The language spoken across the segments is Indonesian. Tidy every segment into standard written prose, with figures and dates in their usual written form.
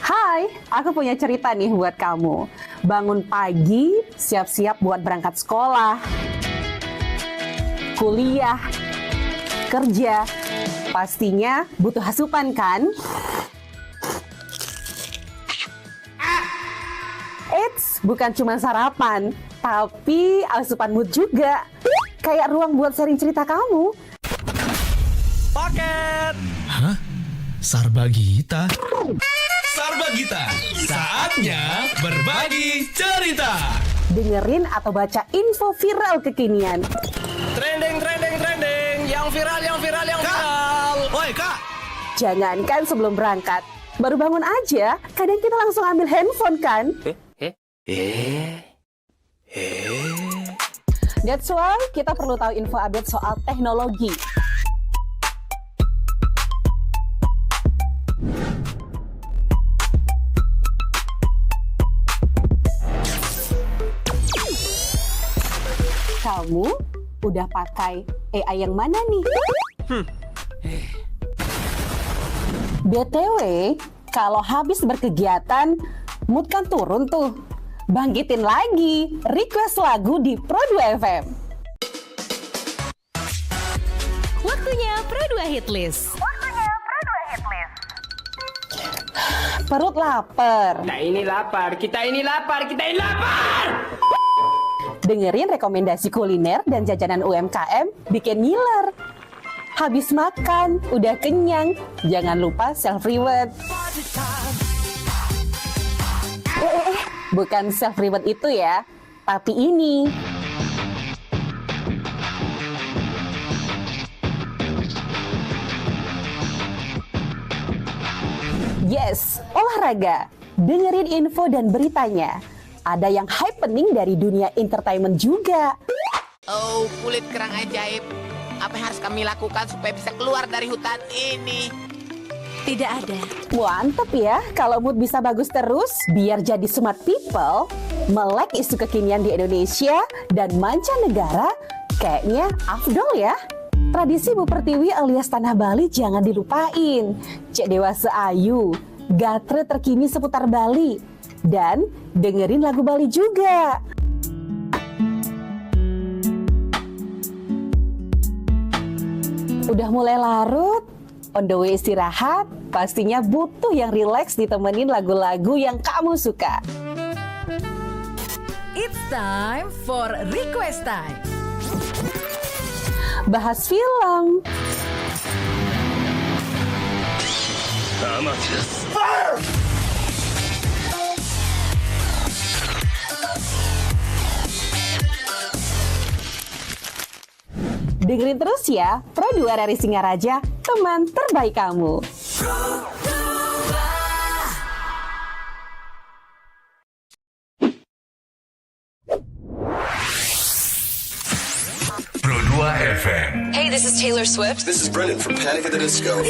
Hai, aku punya cerita nih buat kamu. Bangun pagi, siap-siap buat berangkat sekolah, kuliah, kerja. Pastinya butuh asupan kan? Eits, bukan cuma sarapan, tapi asupan mood juga. Kayak ruang buat sharing cerita kamu. Paket. Hah? Sarbagita? Sarbagita, saatnya berbagi cerita. Dengerin atau baca info viral kekinian. Trending, yang viral. Woi kak. Jangankan sebelum berangkat, baru bangun aja, kadang kita langsung ambil handphone kan? That's why kita perlu tahu info update soal teknologi. Kamu udah pakai AI yang mana nih? BTW, kalau habis berkegiatan, mood kan turun tuh. Bangkitin lagi, request lagu di Pro2 FM. Waktunya Pro2 Hitlist. Perut lapar. Kita ini lapar. Dengerin rekomendasi kuliner dan jajanan UMKM bikin ngiler. Habis makan, udah kenyang, jangan lupa self-reward. Bukan self-reward itu ya, tapi ini. Yes, olahraga. Dengerin info dan beritanya. Ada yang happening dari dunia entertainment juga. Oh, kulit kerang ajaib. Apa yang harus kami lakukan supaya bisa keluar dari hutan ini? Tidak ada. Mantep ya, kalau mood bisa bagus terus, biar jadi smart people, melek isu kekinian di Indonesia dan mancanegara, kayaknya afdol ya. Tradisi Bu Pertiwi alias Tanah Bali jangan dilupain. Cek dewasa ayu, gatre terkini seputar Bali, dan dengerin lagu Bali juga. Udah mulai larut, on the way istirahat, pastinya butuh yang rileks ditemenin lagu-lagu yang kamu suka. It's time for Request Time. Bahas film, dengerin terus ya, Pro2 dari Singaraja, teman terbaik kamu. Pro2 FM. Hey, this is Taylor Swift. This is Brendan from Panic at the Disco.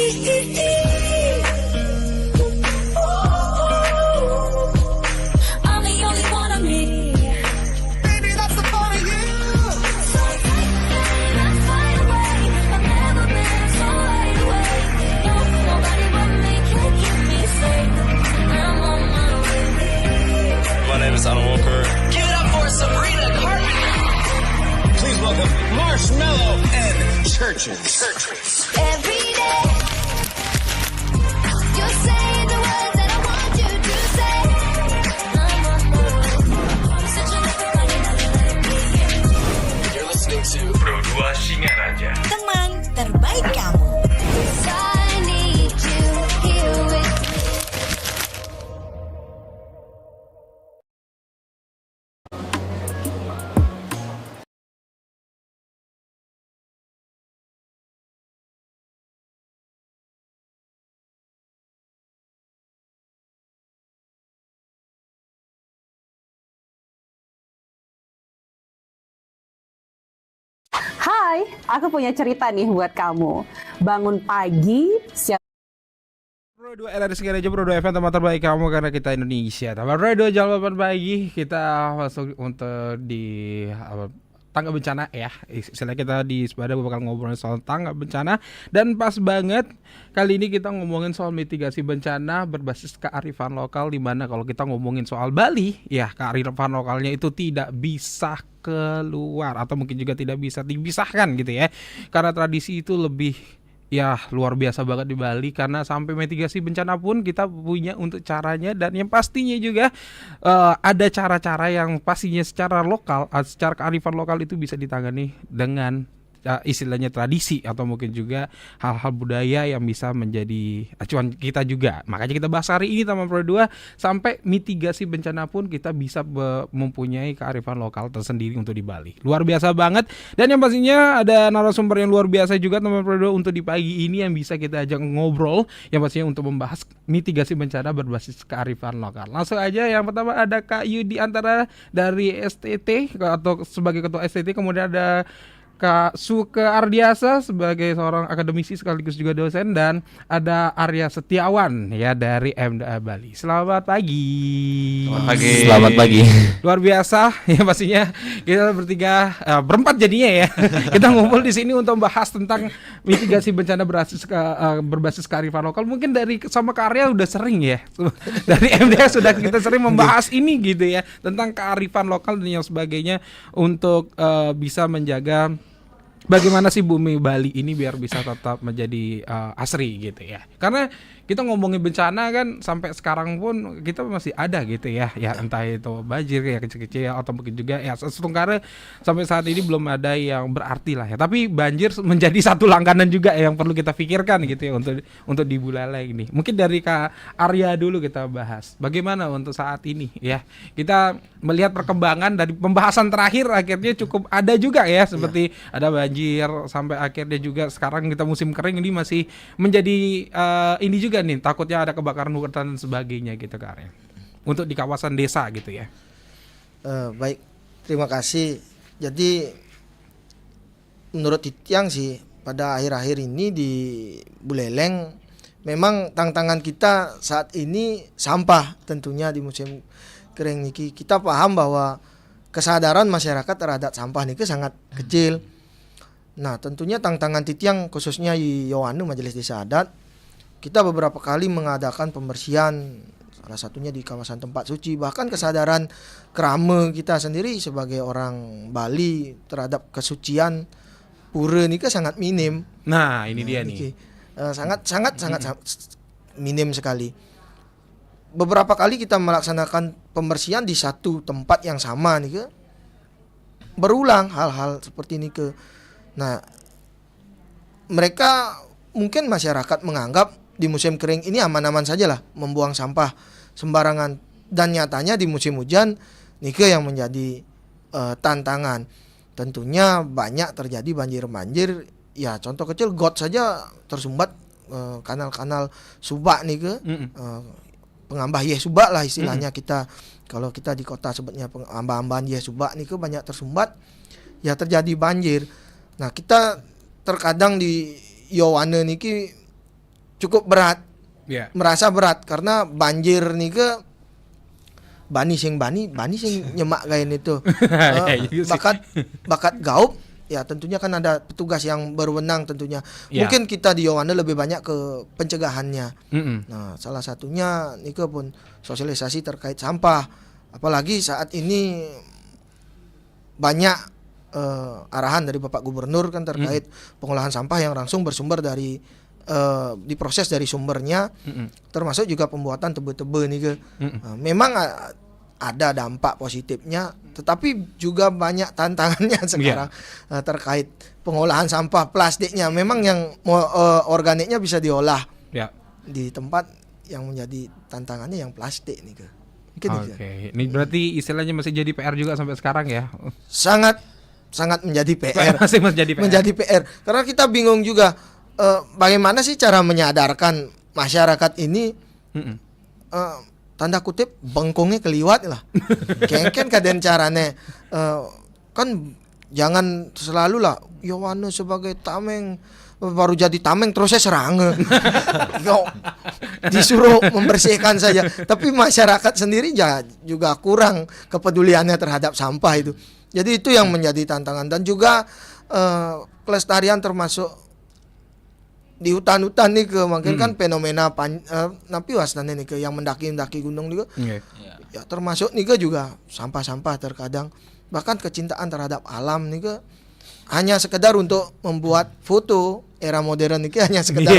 I'm the only one of me. Baby, that's the fun of you. So tight, let's fly away. I've never been so wide awake. No, nobody but me can keep me safe. I'm on my way. My name is Alan Walker. Give it up for Sabrina Carpenter. Please welcome Marshmello and Churches. Every day, you're saying the words that I want you to say. I'm on my way. Searching everybody that let me in. You're listening to Pro2 Singaraja. Teman terbaik kamu. 'Cause I need you here with me. Hai, aku punya cerita nih buat kamu. Bangun pagi, siap Pro2 LR Singaraja, Pro2 FM, teman terbaik kamu karena kita Indonesia. Teman Radio jam 8 pagi kita masuk untuk di tangga bencana ya. Istilahnya kita di Sepada bakal ngobrolin soal tangga bencana. Dan pas banget kali ini kita ngomongin soal mitigasi bencana berbasis kearifan lokal, di mana kalau kita ngomongin soal Bali, ya kearifan lokalnya itu tidak bisa keluar atau mungkin juga tidak bisa dipisahkan gitu ya. Karena tradisi itu lebih ya luar biasa banget di Bali, karena sampai mitigasi bencana pun kita punya untuk caranya, dan yang pastinya juga ada cara-cara yang pastinya secara lokal, secara kearifan lokal itu bisa ditangani dengan istilahnya tradisi atau mungkin juga hal-hal budaya yang bisa menjadi acuan kita juga. Makanya kita bahas hari ini teman Pro 2, sampai mitigasi bencana pun kita bisa mempunyai kearifan lokal tersendiri untuk di Bali. Luar biasa banget, dan yang pastinya ada narasumber yang luar biasa juga teman Pro 2 untuk di pagi ini yang bisa kita ajak ngobrol, yang pastinya untuk membahas mitigasi bencana berbasis kearifan lokal. Langsung aja, yang pertama ada Kak Yudi Antara dari STT atau sebagai ketua STT, kemudian ada Kak Suke Ardiasa sebagai seorang akademisi sekaligus juga dosen, dan ada Arya Setiawan ya dari MDA Bali. Selamat pagi. Selamat pagi. Luar biasa ya, pastinya kita bertiga berempat jadinya ya. Kita ngumpul di sini untuk membahas tentang mitigasi bencana berbasis kearifan lokal. Mungkin dari sama Kak Arya udah sering ya. Dari MDA sudah kita sering membahas ini gitu ya, tentang kearifan lokal dan yang sebagainya untuk bisa menjaga bagaimana sih bumi Bali ini biar bisa tetap menjadi asri gitu ya. Karena kita ngomongin bencana kan sampai sekarang pun kita masih ada gitu ya. Ya entah itu banjir ya kecil-kecil atau mungkin juga ya setungkara sampai saat ini belum ada yang berarti lah ya. Tapi banjir menjadi satu langganan juga yang perlu kita pikirkan gitu ya untuk di Buleleng ini. Mungkin dari Kak Arya dulu kita bahas. Bagaimana untuk saat ini ya. Kita melihat perkembangan dari pembahasan terakhir akhirnya cukup ada juga ya, seperti ada banjir sampai akhirnya juga sekarang kita musim kering ini masih menjadi ini juga nih, takutnya ada kebakaran hutan dan sebagainya gitu Kak Arya. Untuk di kawasan desa gitu ya. Baik, terima kasih. Jadi menurut Titiang sih pada akhir-akhir ini di Buleleng memang tantangan kita saat ini sampah tentunya di musim kering niki. Kita paham bahwa kesadaran masyarakat terhadap sampah niki sangat kecil. Nah, tentunya tantangan Titiang khususnya di Yohanu Majelis Desa Adat, kita beberapa kali mengadakan pembersihan, salah satunya di kawasan tempat suci. Bahkan kesadaran kerama kita sendiri sebagai orang Bali terhadap kesucian pura ini sangat minim. Nah, ini dia nih. Sangat minim sekali. Beberapa kali kita melaksanakan pembersihan di satu tempat yang sama nih, berulang hal-hal seperti ini ke. Nah, mereka mungkin masyarakat menganggap di musim kering ini aman-aman saja lah membuang sampah sembarangan, dan nyatanya di musim hujan nike yang menjadi tantangan. Tentunya banyak terjadi banjir-banjir ya, contoh kecil got saja tersumbat, kanal-kanal subak nike, pengambah Yeh subak lah istilahnya kita. Kalau kita di kota sebutnya pengambah-ambahan Yeh subak nike banyak tersumbat ya, terjadi banjir. Nah, kita terkadang di Yowane niki cukup berat, merasa berat karena banjir niki bani sing nyemak kain itu. Bakat gaup ya, tentunya kan ada petugas yang berwenang tentunya. Mungkin kita di Yowane lebih banyak ke pencegahannya. Nah, salah satunya niki pun sosialisasi terkait sampah. Apalagi saat ini banyak arahan dari Bapak Gubernur kan terkait pengolahan sampah yang langsung bersumber dari diproses dari sumbernya, termasuk juga pembuatan tebe-tebe nih. Memang ada dampak positifnya, tetapi juga banyak tantangannya sekarang terkait pengolahan sampah plastiknya. Memang yang organiknya bisa diolah di tempat, yang menjadi tantangannya yang plastik nih. Oke, ini berarti istilahnya masih jadi PR juga sampai sekarang ya? Sangat menjadi PR. Masih menjadi PR. Karena kita bingung juga bagaimana sih cara menyadarkan masyarakat ini, tanda kutip bengkongnya keliwat lah. Kengken kaden carane kan jangan selalu lah Yohane sebagai tameng baru jadi tameng terus saya serang. Disuruh membersihkan saja, tapi masyarakat sendiri juga kurang kepeduliannya terhadap sampah itu. Jadi itu yang menjadi tantangan dan juga kelestarian termasuk di hutan-hutan nih ke mungkin kan fenomena napi wasna nih ke yang mendaki gunung nih ke. Ya termasuk nih ke juga sampah-sampah terkadang bahkan kecintaan terhadap alam nih ke hanya sekedar untuk membuat foto era modern nih ke hanya sekedar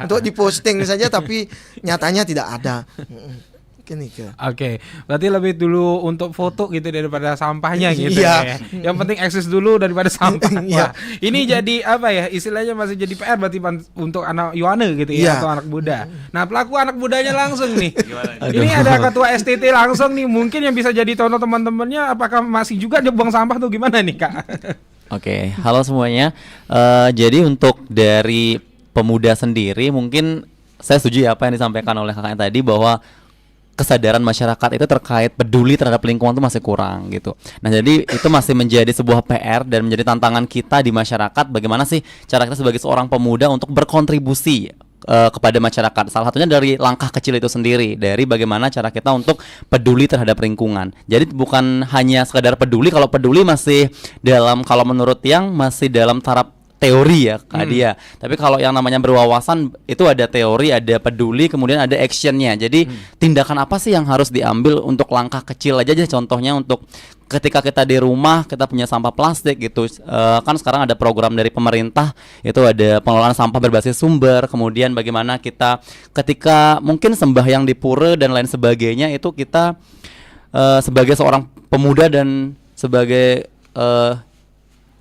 untuk diposting saja tapi nyatanya tidak ada. Oke, berarti lebih dulu untuk foto gitu daripada sampahnya gitu Iya. ya. Yang penting eksis dulu daripada sampah. Wah, ini jadi apa ya? Istilahnya masih jadi PR berarti untuk anak Yohane gitu ya Iya. atau anak muda. Nah, pelaku anak mudanya langsung nih. Ini ada ketua STT langsung nih. Mungkin yang bisa jadi contoh teman-temannya apakah masih juga dia buang sampah tuh gimana nih, Kak? Oke, halo semuanya. Jadi untuk dari pemuda sendiri mungkin saya setuju ya apa yang disampaikan oleh kakaknya tadi bahwa kesadaran masyarakat itu terkait peduli terhadap lingkungan itu masih kurang gitu. Nah jadi itu masih menjadi sebuah PR dan menjadi tantangan kita di masyarakat. Bagaimana sih cara kita sebagai seorang pemuda untuk berkontribusi kepada masyarakat. Salah satunya dari langkah kecil itu sendiri, dari bagaimana cara kita untuk peduli terhadap lingkungan. Jadi bukan hanya sekadar peduli, kalau peduli masih dalam, kalau menurut yang masih dalam taraf teori ya Kak dia. Tapi kalau yang namanya berwawasan itu ada teori, ada peduli, kemudian ada actionnya. Jadi tindakan apa sih yang harus diambil untuk langkah kecil aja contohnya untuk ketika kita di rumah kita punya sampah plastik gitu. Kan sekarang ada program dari pemerintah itu ada pengelolaan sampah berbasis sumber. Kemudian bagaimana kita ketika mungkin sembahyang di pura dan lain sebagainya itu kita sebagai seorang pemuda dan sebagai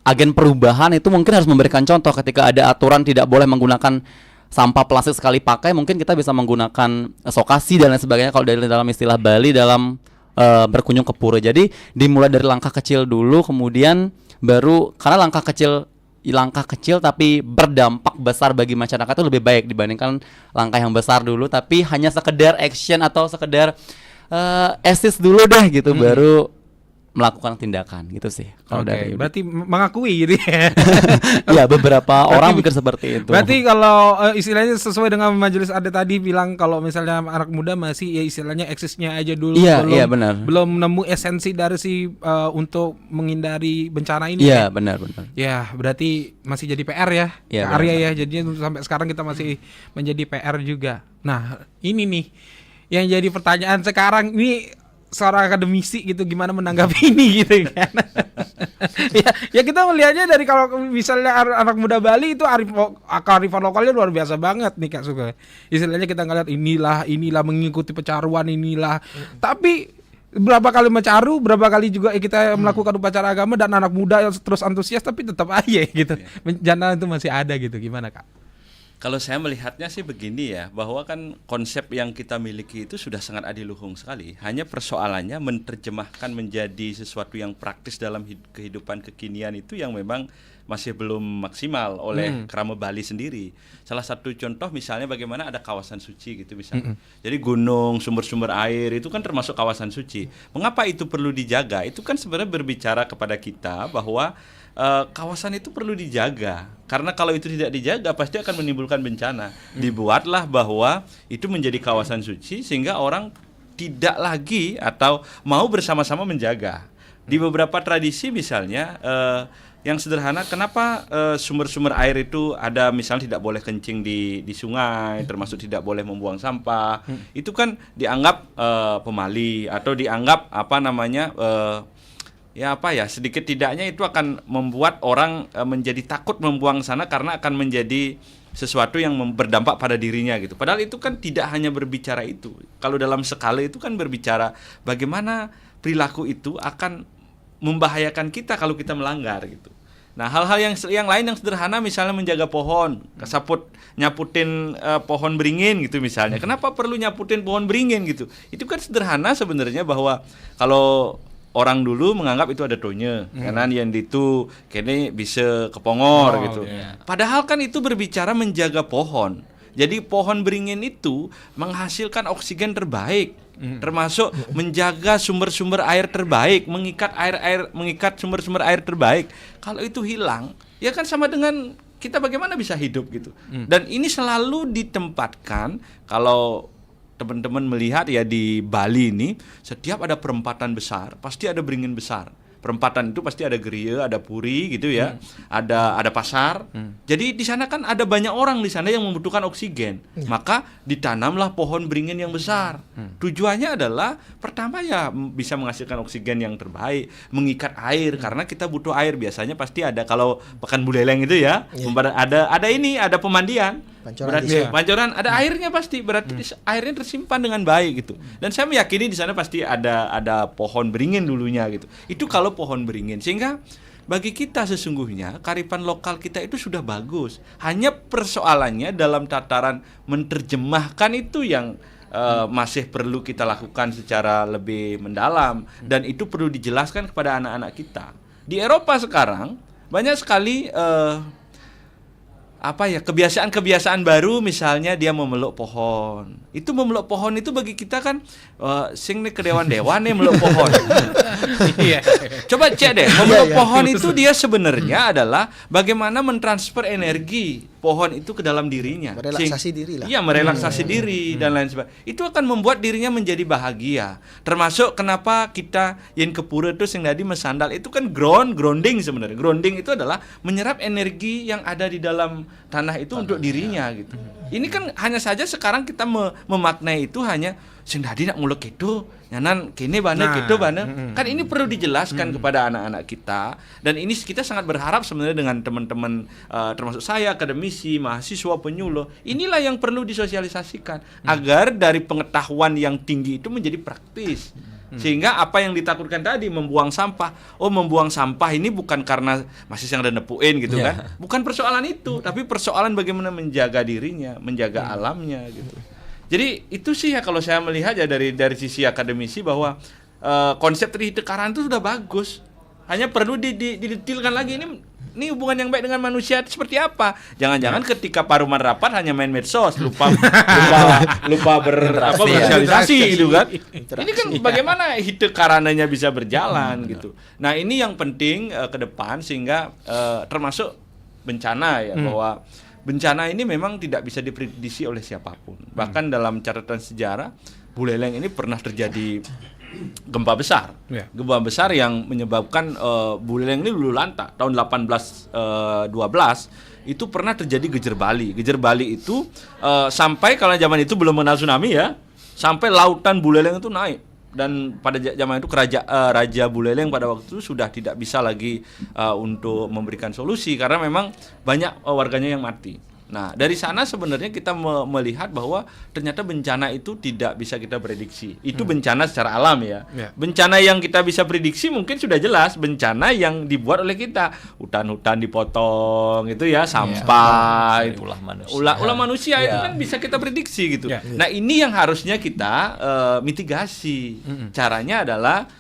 agen perubahan itu mungkin harus memberikan contoh ketika ada aturan tidak boleh menggunakan sampah plastik sekali pakai, mungkin kita bisa menggunakan sokasi dan lain sebagainya kalau dari dalam istilah Bali dalam berkunjung ke pura. Jadi dimulai dari langkah kecil dulu, kemudian baru karena langkah kecil tapi berdampak besar bagi masyarakat itu lebih baik dibandingkan langkah yang besar dulu tapi hanya sekedar action atau sekedar assist dulu deh gitu baru melakukan tindakan gitu sih. Kalau dari berarti mengakui gitu ya. Ya beberapa orang pikir seperti itu. Berarti kalau istilahnya sesuai dengan majelis adat tadi bilang kalau misalnya anak muda masih ya istilahnya eksisnya aja dulu, benar. belum nemu esensi dari untuk menghindari bencana ini. Iya benar. Ya berarti masih jadi PR ya, ya Arya ya. Jadinya sampai sekarang kita masih menjadi PR juga. Nah ini nih yang jadi pertanyaan sekarang ini. Seorang akademisi gitu gimana menanggapi ini gitu kan. ya kita melihatnya dari kalau misalnya anak muda Bali itu kearifan lokalnya luar biasa banget nih Kak Suka. Istilahnya kita ngeliat inilah mengikuti pecaruan inilah. Tapi berapa kali mencaru, berapa kali juga kita melakukan upacara agama dan anak muda yang terus antusias tapi tetap aja gitu. Bencana itu masih ada gitu. Gimana Kak? Kalau saya melihatnya sih begini ya, bahwa kan konsep yang kita miliki itu sudah sangat adiluhung sekali. Hanya persoalannya menerjemahkan menjadi sesuatu yang praktis dalam kehidupan kekinian itu yang memang masih belum maksimal oleh Krama Bali sendiri. Salah satu contoh misalnya bagaimana ada kawasan suci gitu misalnya. Jadi gunung, sumber-sumber air itu kan termasuk kawasan suci. Mengapa itu perlu dijaga? Itu kan sebenarnya berbicara kepada kita bahwa kawasan itu perlu dijaga. Karena kalau itu tidak dijaga pasti akan menimbulkan bencana. Dibuatlah bahwa itu menjadi kawasan suci sehingga orang tidak lagi atau mau bersama-sama menjaga. Di beberapa tradisi misalnya yang sederhana, kenapa sumber-sumber air itu ada misalnya tidak boleh kencing di sungai, termasuk tidak boleh membuang sampah. Itu kan dianggap pemali atau dianggap sedikit tidaknya itu akan membuat orang menjadi takut membuang sana karena akan menjadi sesuatu yang berdampak pada dirinya gitu. Padahal itu kan tidak hanya berbicara itu. Kalau dalam skala itu kan berbicara bagaimana perilaku itu akan membahayakan kita kalau kita melanggar gitu. Nah, hal-hal yang lain yang sederhana misalnya menjaga pohon, nyaputin pohon beringin gitu misalnya. Kenapa perlu nyaputin pohon beringin gitu? Itu kan sederhana sebenarnya bahwa kalau orang dulu menganggap itu ada tonya, karena yang itu kene bisa kepongor gitu. Padahal kan itu berbicara menjaga pohon. Jadi pohon beringin itu menghasilkan oksigen terbaik, termasuk menjaga sumber-sumber air terbaik, mengikat sumber-sumber air terbaik. Kalau itu hilang, ya kan sama dengan kita bagaimana bisa hidup gitu. Dan ini selalu ditempatkan kalau teman-teman melihat ya di Bali ini, setiap ada perempatan besar pasti ada beringin besar. perempatan itu pasti ada geria, ada puri gitu ya, ada pasar. Jadi di sana kan ada banyak orang di sana yang membutuhkan oksigen, maka ditanamlah pohon beringin yang besar. Tujuannya adalah pertama ya bisa menghasilkan oksigen yang terbaik, mengikat air karena kita butuh air. Biasanya pasti ada kalau Pekan Buleleng itu ya, ada pemandian. Pancoran ada airnya pasti, berarti airnya tersimpan dengan baik gitu. Dan saya meyakini di sana pasti ada pohon beringin dulunya gitu. Itu kalau pohon beringin. Sehingga bagi kita sesungguhnya kearifan lokal kita itu sudah bagus. Hanya persoalannya dalam tataran menerjemahkan itu yang masih perlu kita lakukan secara lebih mendalam, dan itu perlu dijelaskan kepada anak-anak kita. Di Eropa sekarang banyak sekali kebiasaan-kebiasaan baru, misalnya dia memeluk pohon. Itu memeluk pohon itu bagi kita kan sing nih kedewan-dewan nih meluk pohon. Coba cek deh, memeluk pohon itu dia sebenarnya adalah bagaimana mentransfer energi pohon itu ke dalam dirinya. Merelaksasi diri lah. Iya, merelaksasi diri dan lain sebagainya. Itu akan membuat dirinya menjadi bahagia. Termasuk kenapa kita yen kepura itu sing tadi mesandal itu kan grounding sebenarnya. Grounding itu adalah menyerap energi yang ada di dalam tanah itu untuk dirinya gitu. Ini kan hanya saja sekarang kita memaknai itu hanya sing tadi nak muluk itu nyanan kene bana gitu bana. Kan ini perlu dijelaskan kepada anak-anak kita, dan ini kita sangat berharap sebenarnya dengan teman-teman termasuk saya, akademisi, mahasiswa, penyuluh. Inilah yang perlu disosialisasikan agar dari pengetahuan yang tinggi itu menjadi praktis. Sehingga apa yang ditakutkan tadi, membuang sampah. Membuang sampah ini bukan karena masih yang ada nepuin gitu kan. Bukan persoalan itu, tapi persoalan bagaimana menjaga dirinya, menjaga alamnya gitu. Jadi itu sih ya kalau saya melihat ya dari sisi akademisi bahwa konsep trihite-karana itu sudah bagus. Hanya perlu didetilkan lagi ini hubungan yang baik dengan manusia itu seperti apa. Jangan-jangan ketika paruman rapat hanya main medsos, lupa bersosialisasi gitu kan. Ini kan bagaimana hite karananya bisa berjalan gitu. Nah, ini yang penting ke depan, sehingga termasuk bencana ya, bahwa bencana ini memang tidak bisa diprediksi oleh siapapun. Bahkan dalam catatan sejarah, Buleleng ini pernah terjadi gempa besar. Gempa besar yang menyebabkan Buleleng ini luluh lantak tahun 1812. Itu pernah terjadi Gejer Bali. Gejer Bali itu sampai kalau zaman itu belum mengenal tsunami ya, sampai lautan Buleleng itu naik. Dan pada zaman itu Raja Buleleng pada waktu itu sudah tidak bisa lagi untuk memberikan solusi karena memang banyak warganya yang mati. Nah, dari sana sebenarnya kita melihat bahwa ternyata bencana itu tidak bisa kita prediksi. Itu bencana secara alam ya. Bencana yang kita bisa prediksi mungkin sudah jelas, bencana yang dibuat oleh kita. Hutan-hutan dipotong itu ya, sampah, ulah manusia. Ulah manusia itu kan bisa kita prediksi gitu. Nah, ini yang harusnya kita mitigasi. Caranya adalah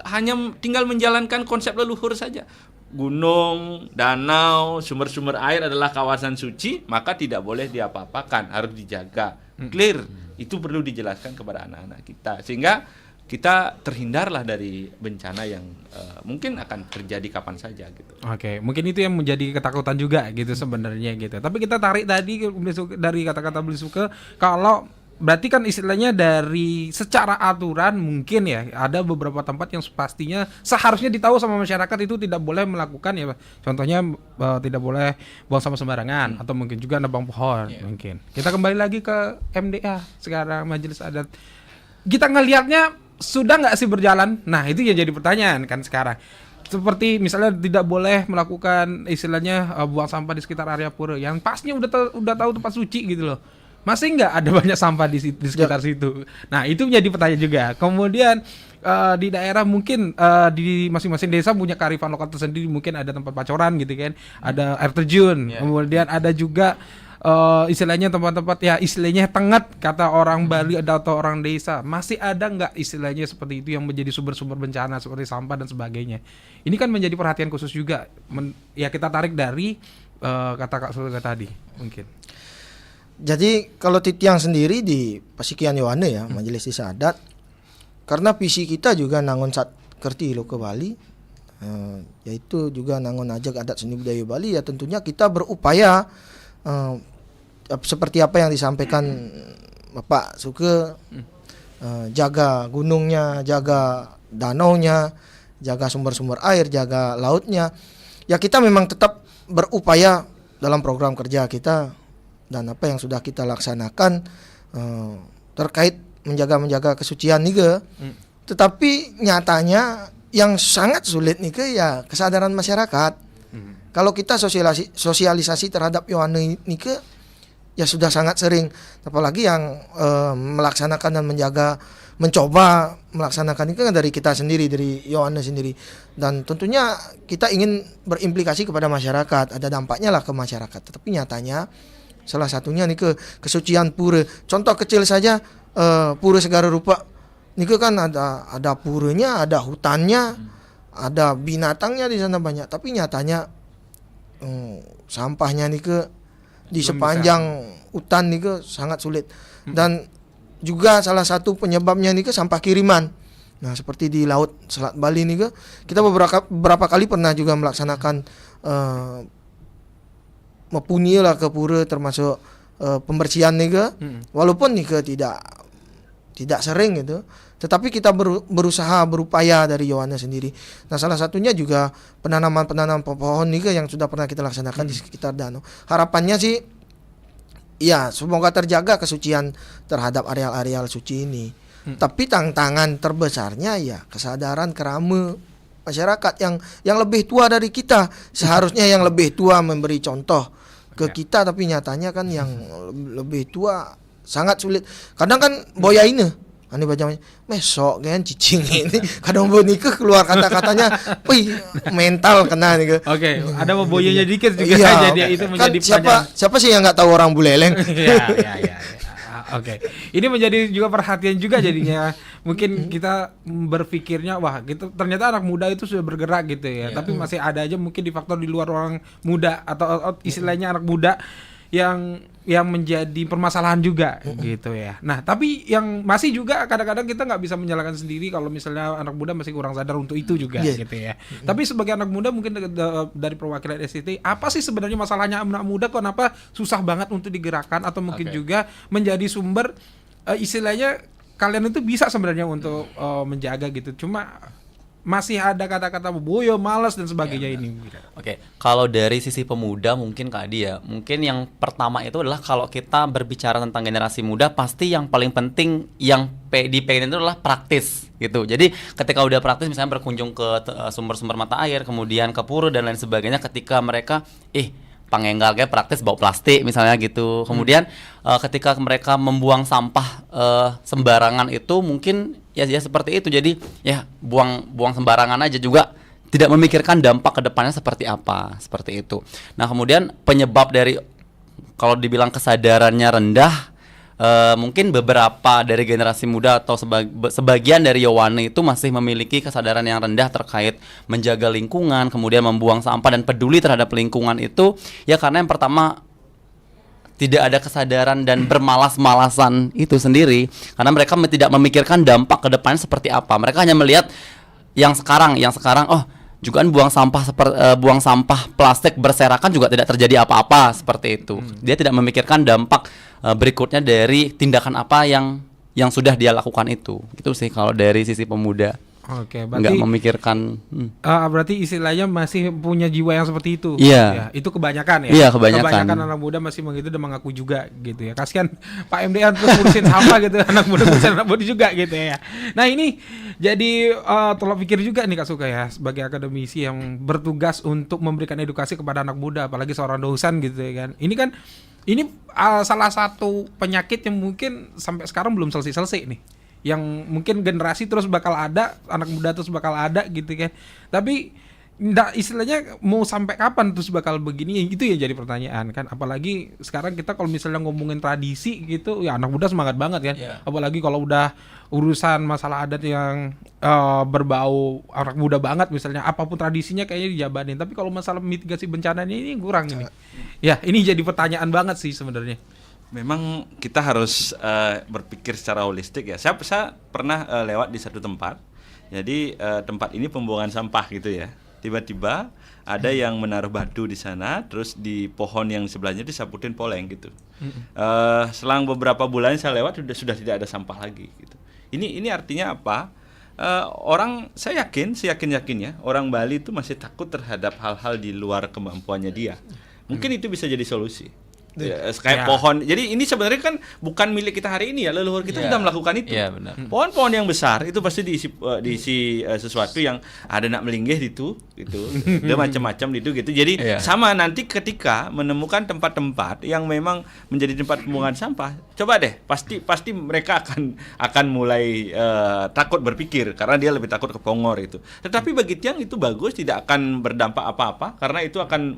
hanya tinggal menjalankan konsep leluhur saja. Gunung, danau, sumber-sumber air adalah kawasan suci, maka tidak boleh diapa-apakan, harus dijaga. Clear. Itu perlu dijelaskan kepada anak-anak kita, sehingga kita terhindarlah dari bencana yang mungkin akan terjadi kapan saja gitu. Oke, mungkin itu yang menjadi ketakutan juga gitu sebenarnya gitu. Tapi kita tarik tadi dari kata-kata beli suka, kalau berarti kan istilahnya dari secara aturan mungkin ya ada beberapa tempat yang pastinya seharusnya ditahu sama masyarakat itu tidak boleh melakukan ya, contohnya tidak boleh buang sampah sembarangan atau mungkin juga nebang pohon mungkin. Kita kembali lagi ke MDA sekarang, Majelis Adat. Kita ngelihatnya sudah nggak sih berjalan? Nah itu yang jadi pertanyaan kan sekarang. Seperti misalnya tidak boleh melakukan istilahnya buang sampah di sekitar area pura yang pasnya udah tahu tempat suci gitu loh. Masih nggak ada banyak sampah di sekitar situ. Nah itu menjadi pertanyaan juga. Kemudian di daerah mungkin di masing-masing desa punya kearifan lokal tersendiri. Mungkin ada tempat pacoran gitu kan, ada air terjun. Kemudian ada juga istilahnya tempat-tempat ya istilahnya tengat kata orang Bali atau orang desa. Masih ada nggak istilahnya seperti itu yang menjadi sumber-sumber bencana seperti sampah dan sebagainya. Ini kan menjadi perhatian khusus juga. Ya kita tarik dari kata Kak Surga tadi mungkin. Jadi kalau Titiang sendiri di Pasikian Yohane ya, Majelis Desa Adat, karena visi kita juga nangon sat kerti lo ke Bali, yaitu juga nangon ajak adat seni budaya Bali, ya tentunya kita berupaya seperti apa yang disampaikan Bapak Suke, jaga gunungnya, jaga danaunya, jaga sumber-sumber air, jaga lautnya. Ya kita memang tetap berupaya dalam program kerja kita dan apa yang sudah kita laksanakan terkait menjaga kesucian nih. Tetapi nyatanya yang sangat sulit nih ya kesadaran masyarakat. Kalau kita sosialisasi terhadap Yohane ini ya sudah sangat sering, apalagi yang melaksanakan dan mencoba melaksanakan itu kan dari kita sendiri, dari Yohane sendiri, dan tentunya kita ingin berimplikasi kepada masyarakat, ada dampaknya lah ke masyarakat. Tetapi nyatanya salah satunya nih kesucian pura. Contoh kecil saja pura Segara Rupa. Nih kan ada puranya, ada hutannya, ada binatangnya di sana banyak. Tapi nyatanya sampahnya nih di sepanjang hutan nih sangat sulit. Dan juga salah satu penyebabnya nih sampah kiriman. Nah, seperti di Laut Selat Bali nih kita beberapa kali pernah juga melaksanakan mempunyai lah ke pura termasuk pembersihan nih walaupun nih tidak sering gitu, tetapi kita berusaha berupaya dari Yohane sendiri. Nah, salah satunya juga penanaman pohon nih yang sudah pernah kita laksanakan di sekitar danau. Harapannya sih ya semoga terjaga kesucian terhadap areal-areal suci ini. Tapi tantangan terbesarnya ya kesadaran kerama masyarakat yang lebih tua dari kita. Seharusnya yang lebih tua memberi contoh ke kita, tapi nyatanya kan yang lebih tua sangat sulit. Kadang kan boya ini Ani baca mesok kan cicing ini kadang nikah keluar kata-katanya, wih mental kena nih. Oke, ada boyanya dikit juga jadi itu menjadi kan siapa sih yang nggak tahu orang Buleleng? Ya. Oke. Ini menjadi juga perhatian juga jadinya. Mungkin kita berpikirnya wah gitu ternyata anak muda itu sudah bergerak gitu ya. Tapi masih ada aja mungkin di faktor di luar orang muda atau istilahnya anak muda yang menjadi permasalahan juga gitu ya. Nah, tapi yang masih juga kadang-kadang kita nggak bisa menyalahkan sendiri kalau misalnya anak muda masih kurang sadar untuk itu juga gitu ya. Tapi sebagai anak muda mungkin dari perwakilan STT, apa sih sebenarnya masalahnya anak muda kenapa susah banget untuk digerakkan atau mungkin juga menjadi sumber istilahnya kalian itu bisa sebenarnya untuk menjaga gitu. Cuma masih ada kata-kata boyo, malas dan sebagainya ini. Oke, kalau dari sisi pemuda mungkin Kak Adi ya, mungkin yang pertama itu adalah kalau kita berbicara tentang generasi muda, pasti yang paling penting yang dipengen itu adalah praktis gitu. Jadi ketika udah praktis misalnya berkunjung ke sumber-sumber mata air, kemudian ke pura dan lain sebagainya, ketika mereka pangenggal kayak praktis bawa plastik misalnya gitu. Kemudian ketika mereka membuang sampah sembarangan itu mungkin ya seperti itu. Jadi ya buang sembarangan aja juga tidak memikirkan dampak ke depannya seperti apa, seperti itu. Nah, kemudian penyebab dari kalau dibilang kesadarannya rendah, mungkin beberapa dari generasi muda atau sebagian dari Yohane itu masih memiliki kesadaran yang rendah terkait menjaga lingkungan, kemudian membuang sampah dan peduli terhadap lingkungan itu ya karena yang pertama tidak ada kesadaran dan bermalas-malasan itu sendiri karena mereka tidak memikirkan dampak ke depannya seperti apa. Mereka hanya melihat yang sekarang juga kan buang sampah plastik berserakan juga tidak terjadi apa-apa seperti itu. Dia tidak memikirkan dampak berikutnya dari tindakan apa yang sudah dia lakukan itu. Itu sih kalau dari sisi pemuda. Oke, berarti nggak memikirkan. Berarti istilahnya masih punya jiwa yang seperti itu. Iya. Ya, itu kebanyakan ya. Iya, kebanyakan anak muda masih begitu dan mengaku juga gitu ya. Kasihan Pak MDA terus ngurusin sampah gitu, anak muda ngurusin anak muda juga gitu ya. Nah, ini jadi tolak pikir juga nih Kak Suka ya, sebagai akademisi yang bertugas untuk memberikan edukasi kepada anak muda, apalagi seorang dosen gitu ya kan. Ini salah satu penyakit yang mungkin sampai sekarang belum selesai nih. Yang mungkin generasi terus bakal ada, anak muda terus bakal ada gitu kan. Tapi istilahnya mau sampai kapan terus bakal begini, itu ya jadi pertanyaan kan. Apalagi sekarang kita kalau misalnya ngomongin tradisi gitu ya anak muda semangat banget kan. Apalagi kalau udah urusan masalah adat yang berbau anak muda banget, misalnya apapun tradisinya kayaknya dijabanin. Tapi kalau masalah mitigasi bencananya ini kurang ini. Ya ini jadi pertanyaan banget sih sebenarnya. Memang kita harus berpikir secara holistik ya. Saya pernah lewat di satu tempat. Jadi tempat ini pembuangan sampah gitu ya. Tiba-tiba ada yang menaruh batu di sana, terus di pohon yang sebelahnya disaputin poleng gitu. Selang beberapa bulan saya lewat sudah tidak ada sampah lagi gitu. Ini artinya apa? orang, saya yakin-yakinnya orang Bali itu masih takut terhadap hal-hal di luar kemampuannya dia. Mungkin itu bisa jadi solusi. Kayak pohon. Jadi ini sebenarnya kan bukan milik kita hari ini ya, leluhur kita sudah melakukan itu. Benar. Pohon-pohon yang besar itu pasti diisi sesuatu yang ada nak melinggih gitu. Ada macam-macam gitu. Jadi sama nanti ketika menemukan tempat-tempat yang memang menjadi tempat pembuangan sampah, coba deh pasti mereka akan mulai takut berpikir karena dia lebih takut ke pongor itu. Tetapi bagi Tiang itu bagus, tidak akan berdampak apa-apa karena itu akan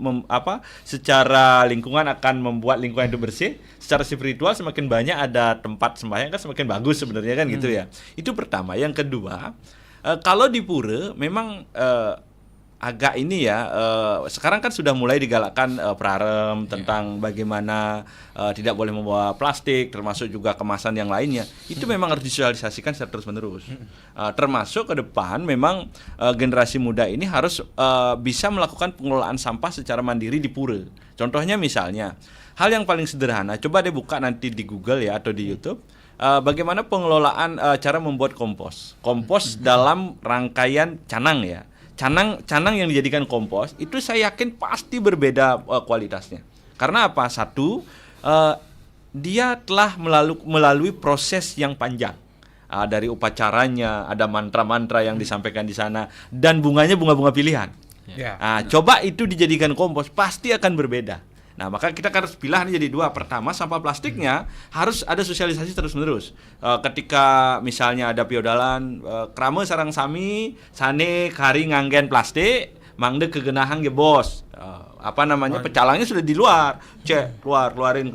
secara lingkungan akan membuat lingkungan itu bersih. Secara spiritual semakin banyak ada tempat sembahyang kan semakin bagus sebenarnya kan gitu ya. Itu pertama. Yang kedua, kalau di pura memang agak ini ya, sekarang kan sudah mulai digalakkan prarem tentang bagaimana tidak boleh membawa plastik, termasuk juga kemasan yang lainnya. Itu memang harus disosialisasikan secara terus-menerus. Termasuk ke depan memang generasi muda ini harus bisa melakukan pengelolaan sampah secara mandiri di pura. Contohnya misalnya, hal yang paling sederhana, coba deh buka nanti di Google ya atau di YouTube, bagaimana pengelolaan cara membuat kompos. Kompos dalam rangkaian canang ya. Canang yang dijadikan kompos itu saya yakin pasti berbeda kualitasnya. Karena apa? Satu, dia telah melalui proses yang panjang. Dari upacaranya, ada mantra-mantra yang disampaikan di sana, dan bunganya bunga-bunga pilihan. Coba itu dijadikan kompos, pasti akan berbeda. Nah, maka kita harus pilih jadi dua. Pertama, sampah plastiknya harus ada sosialisasi terus-menerus. Ketika misalnya ada piodalan, krame sarang sami, sane kari nganggen plastik, mangde kegenahang ge bos. Pecalangnya sudah di luar. Keluarin.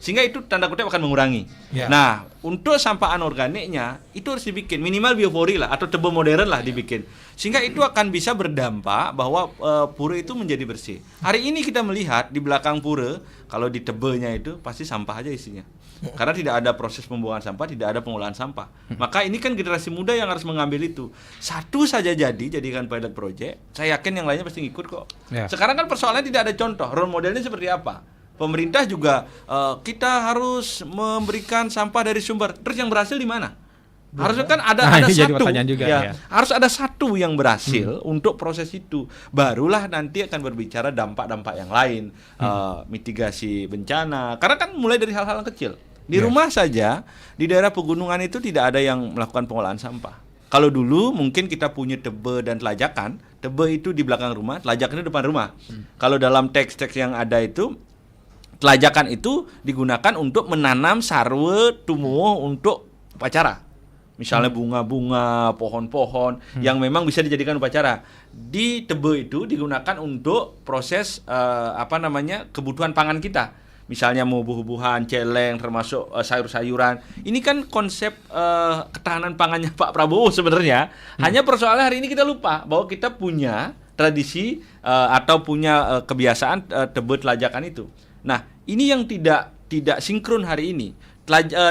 Sehingga itu tanda kutip akan mengurangi. Nah, untuk sampah anorganiknya itu harus dibikin minimal biopori lah atau tebe modern lah dibikin. Sehingga itu akan bisa berdampak bahwa pura itu menjadi bersih. Hari ini kita melihat di belakang pura, kalau di tebenya itu pasti sampah aja isinya. Karena tidak ada proses pembuangan sampah, tidak ada pengolahan sampah. Maka ini kan generasi muda yang harus mengambil itu. Satu saja jadikan pilot project, saya yakin yang lainnya pasti ngikut kok. Sekarang kan persoalannya tidak ada contoh, role modelnya seperti apa. Pemerintah juga kita harus memberikan sampah dari sumber. Terus yang berhasil di mana? Harusnya kan ada satu juga, harus ada satu yang berhasil untuk proses itu, barulah nanti akan berbicara dampak-dampak yang lain, mitigasi bencana. Karena kan mulai dari hal-hal yang kecil. Di rumah saja, di daerah pegunungan itu tidak ada yang melakukan pengolahan sampah. Kalau dulu mungkin kita punya tebe dan telajakan, tebe itu di belakang rumah, telajakan itu depan rumah. Kalau dalam teks-teks yang ada itu, telajakan itu digunakan untuk menanam sarwe tumuh untuk upacara. Misalnya bunga-bunga, pohon-pohon yang memang bisa dijadikan upacara. Di tebe itu digunakan untuk proses kebutuhan pangan kita. Misalnya mau buah-buahan, celeng, termasuk sayur-sayuran. Ini kan konsep ketahanan pangannya Pak Prabowo sebenarnya. Hanya persoalannya hari ini kita lupa bahwa kita punya tradisi atau punya kebiasaan tebe telajakan itu. Nah, ini yang tidak sinkron hari ini.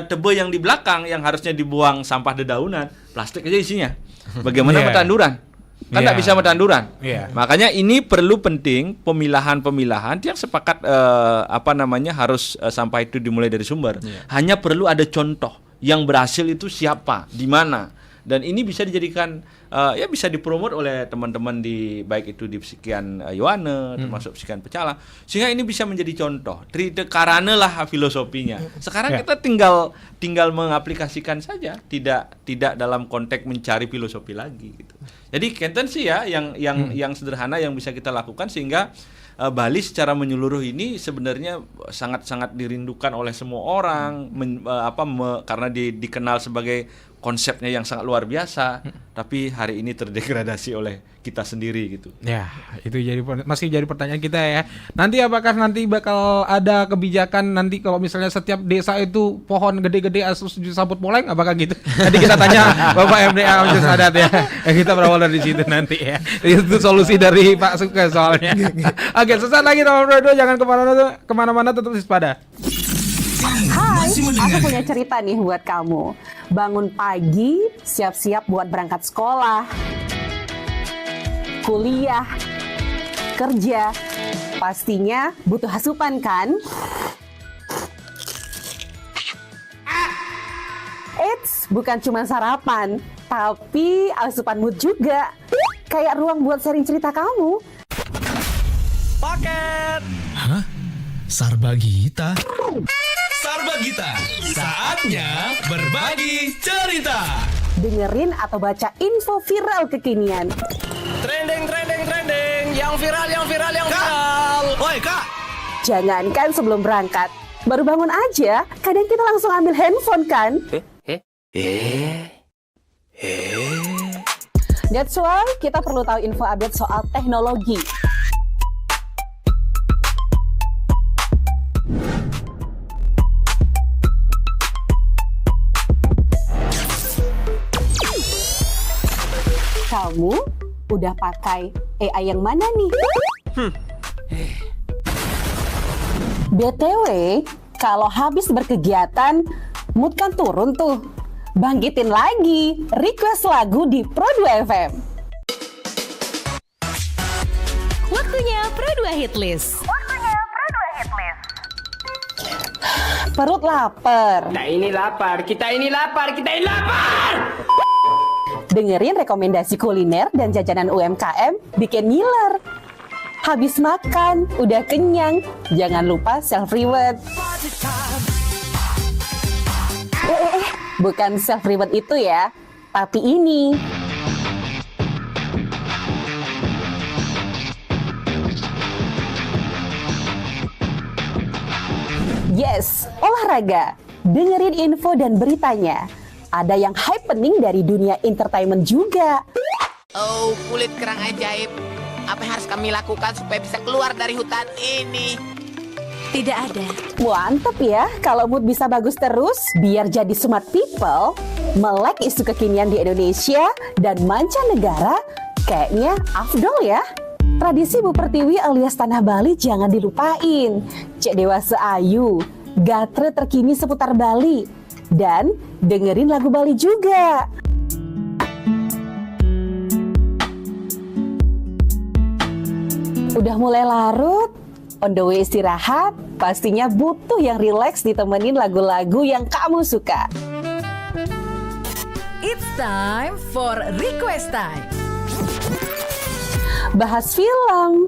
Tebe yang di belakang yang harusnya dibuang sampah dedaunan, plastik aja isinya. Bagaimana petanduran? Kan tidak bisa petanduran. Makanya ini perlu penting pemilahan-pemilahan yang sepakat harus sampah itu dimulai dari sumber. Hanya perlu ada contoh yang berhasil itu siapa, di mana. Dan ini bisa dijadikan bisa dipromot oleh teman-teman di baik itu di Psikian Yohane, termasuk Psikian Pecalang, sehingga ini bisa menjadi contoh. Trite karane lah filosofinya. Sekarang kita tinggal mengaplikasikan saja, tidak dalam konteks mencari filosofi lagi gitu. Jadi kenten sih ya yang sederhana yang bisa kita lakukan sehingga Bali secara menyeluruh ini sebenarnya sangat-sangat dirindukan oleh semua orang karena dikenal sebagai konsepnya yang sangat luar biasa, tapi hari ini terdegradasi oleh kita sendiri gitu. Ya, itu masih jadi pertanyaan kita ya. Nanti apakah nanti bakal ada kebijakan nanti kalau misalnya setiap desa itu pohon gede-gede harus disambut moleng, apakah gitu? Nanti kita tanya Bapak MDA Amjad Sadat ya. Kita berawal dari situ nanti ya. Itu solusi dari Pak Sukses soalnya. Oke, sesaat lagi teman-teman berdua, jangan kemana-mana, tetap waspada. Hai, aku punya cerita nih buat kamu. Bangun pagi, siap-siap buat berangkat sekolah, kuliah, kerja. Pastinya butuh asupan kan? Eits, bukan cuma sarapan, tapi asupan mood juga. Kayak ruang buat sharing cerita kamu. Paket. Hah? Sarbagita? Sarbagita, saatnya berbagi cerita. Dengerin atau baca info viral kekinian. Trending, yang viral. Woi Kak. Jangankan sebelum berangkat, baru bangun aja, kadang kita langsung ambil handphone kan? That's why kita perlu tahu info update soal teknologi. Kamu udah pakai AI yang mana nih? BTW, kalau habis berkegiatan, mood kan turun tuh. Bangkitin lagi, request lagu di Pro2 FM. Waktunya Pro2 Hit List. Perut lapar. Kita ini lapar. Dengerin rekomendasi kuliner dan jajanan UMKM bikin ngiler. Habis makan, udah kenyang, jangan lupa self-reward. Bukan self-reward itu ya, tapi ini. Yes, olahraga. Dengerin info dan beritanya. Ada yang happening dari dunia entertainment juga. Oh, kulit kerang ajaib. Apa yang harus kami lakukan supaya bisa keluar dari hutan ini? Tidak ada. Mantep ya, kalau mood bisa bagus terus, biar jadi smart people, melek isu kekinian di Indonesia dan mancanegara, kayaknya afdol ya. Tradisi Bu Pertiwi alias Tanah Bali jangan dilupain. Cek Dewasa Ayu, gatre terkini seputar Bali, dan dengerin lagu Bali juga. Udah mulai larut, on the way istirahat, pastinya butuh yang rileks ditemenin lagu-lagu yang kamu suka. It's time for Request Time. Bahas film,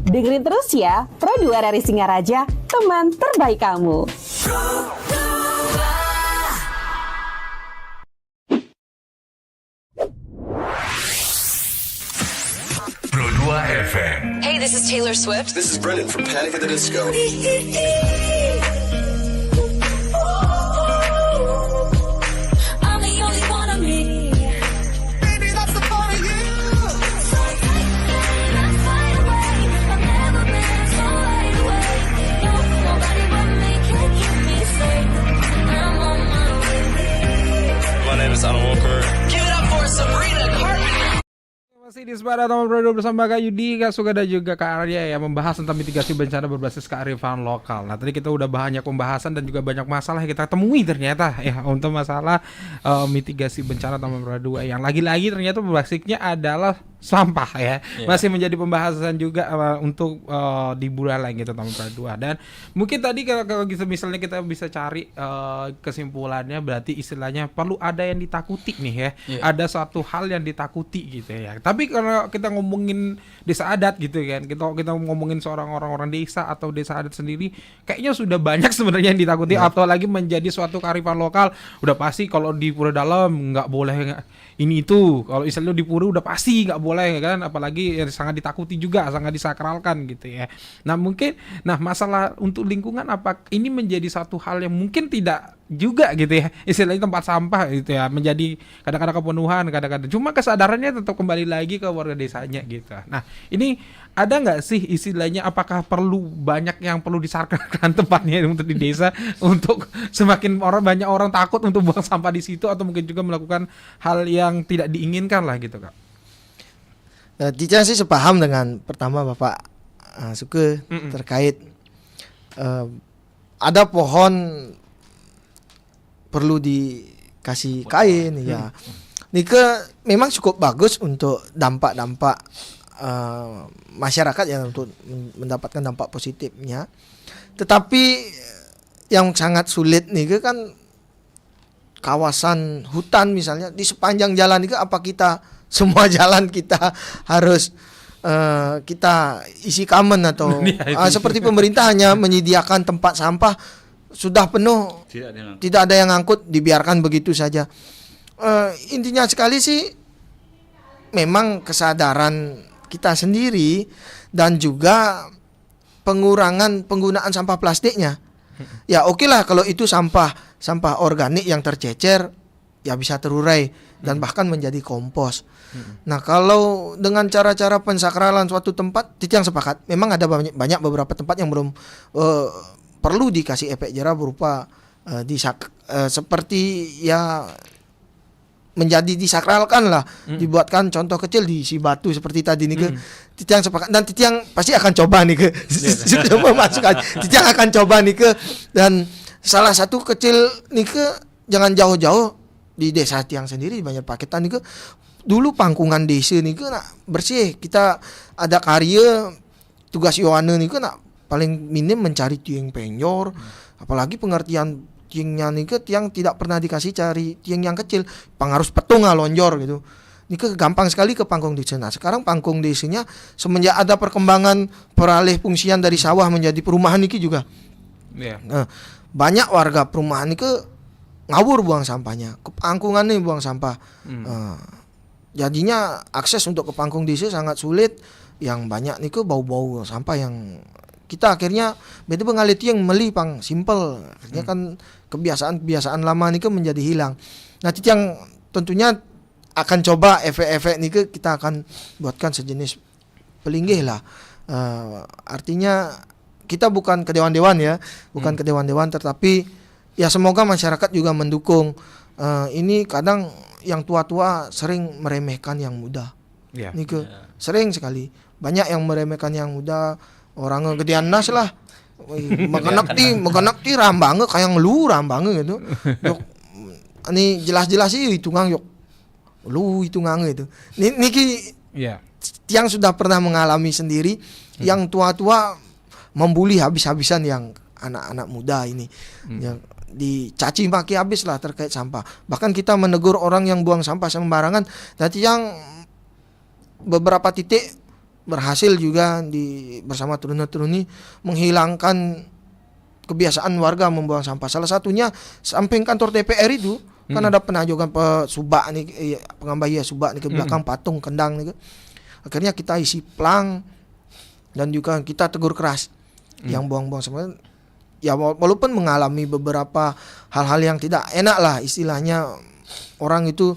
dengerin terus ya, Pro2 dari Singaraja, teman terbaik kamu. Pro2 FM. Hey, this is Taylor Swift. This is Brendan from Panic at the Disco. I'm the only one of me. Baby, that's the part of you. So take let's fly away. I've never been so wide awake. No, nobody but me can keep me safe. I'm on my way. My name is Alan Walker. Give it up for Sabrina Carpenter. Masih di Sepeda Teman Pro2 bersama Kak Yudi, Kak Suga dan juga Kak Arya ya, membahas tentang mitigasi bencana berbasis kearifan lokal. Nah tadi kita udah banyak pembahasan dan juga banyak masalah yang kita temui ternyata ya untuk masalah mitigasi bencana Teman Pro2 yang lagi-lagi ternyata basicnya adalah sampah ya. Masih menjadi pembahasan juga untuk di bulan lain gitu Teman Pro2. Dan mungkin tadi kalau misalnya kita bisa cari kesimpulannya, berarti istilahnya perlu ada yang ditakuti nih ya. Ada suatu hal yang ditakuti gitu ya. Tapi kalau kita ngomongin desa adat gitu kan, kita ngomongin seorang orang-orang desa atau desa adat sendiri, kayaknya sudah banyak sebenarnya yang ditakuti, atau lagi menjadi suatu kearifan lokal. Udah pasti kalau di Pura Dalam nggak boleh ini itu, kalau istilahnya di Pura udah pasti nggak boleh kan, apalagi sangat ditakuti juga, sangat disakralkan gitu ya. Nah mungkin, masalah untuk lingkungan apa ini menjadi satu hal yang mungkin tidak juga gitu ya, istilahnya tempat sampah gitu ya, menjadi kadang-kadang kepenuhan, kadang-kadang cuma kesadarannya tetap kembali lagi ke warga desanya gitu. Nah ini ada nggak sih istilahnya, apakah perlu banyak yang perlu disarkan tempatnya untuk di desa untuk semakin banyak orang takut untuk buang sampah di situ, atau mungkin juga melakukan hal yang tidak diinginkan lah gitu Kak? Tica sih sepaham dengan pertama Bapak Suke terkait ada pohon perlu dikasih kain ya. Nike memang cukup bagus untuk dampak-dampak masyarakat ya, untuk mendapatkan dampak positifnya. Tetapi yang sangat sulit nih kan kawasan hutan misalnya di sepanjang jalan itu, apa kita semua jalan kita harus kita isi kamen atau seperti pemerintah hanya menyediakan tempat sampah sudah penuh, tidak ada yang ngangkut, dibiarkan begitu saja. Intinya sekali sih memang kesadaran kita sendiri dan juga pengurangan penggunaan sampah plastiknya. Ya oke lah kalau itu sampah organik yang tercecer ya bisa terurai dan bahkan menjadi kompos. Nah kalau dengan cara-cara pensakralan suatu tempat, Titiang sepakat memang ada banyak beberapa tempat yang belum perlu dikasih efek jerah berupa seperti ya menjadi disakralkan lah, dibuatkan contoh kecil diisi batu seperti tadi nih ke. Titiang sepakat dan Titiang pasti akan coba nih ke sudah memasukkan. Titiang akan coba nih ke, dan salah satu kecil nih ke, jangan jauh-jauh di desa Tiang sendiri di Banjarpaketan nih ke, dulu pangkungan desa nih ke nak bersih, kita ada karya tugas Yohana nih ke nak paling minim mencari tiang penyor, apalagi pengertian tiangnya nih ke tiang tidak pernah dikasih cari tiang yang kecil, harus petung lonjor gitu. Ini ke gampang sekali ke pangkung desa. Nah sekarang pangkung desanya semenjak ada perkembangan peralih fungsian dari sawah menjadi perumahan ini juga. Nah, banyak warga perumahan ini ke ngawur buang sampahnya, ke pangkungan nih buang sampah. Jadinya akses untuk ke pangkung desa sangat sulit. Yang banyak nih ke bau-bau sampah yang kita akhirnya beda pengalit yang meli pang simple. Akhirnya kan kebiasaan lama nih ke menjadi hilang. Nah yang tentunya akan coba efek-efek nih ke, kita akan buatkan sejenis pelinggih lah. Artinya kita bukan ke dewan-dewan ya, bukan ke dewan-dewan, tetapi ya semoga masyarakat juga mendukung. Ini kadang yang tua-tua sering meremehkan yang muda. Nih ke sering sekali banyak yang meremehkan yang muda. Orang gedean nas lah, mengenap ti rambange kayak lu rambange gitu. Yuk, ini jelas-jelas sih hitungan yuk, lu hitungan gitu. Niki yang sudah pernah mengalami sendiri, yang tua-tua membuli habis-habisan yang anak-anak muda ini, yang dicaci maki habis lah terkait sampah. Bahkan kita menegur orang yang buang sampah sembarangan. Nanti yang beberapa titik berhasil juga bersama turun-turuni menghilangkan kebiasaan warga membuang sampah. Salah satunya samping kantor DPR itu kan ada penajokan subak nih, pengambaya subak nih ke belakang patung kendang nih. Akhirnya kita isi plang dan juga kita tegur keras yang buang-buang sampah. Ya walaupun mengalami beberapa hal-hal yang tidak enak lah, istilahnya orang itu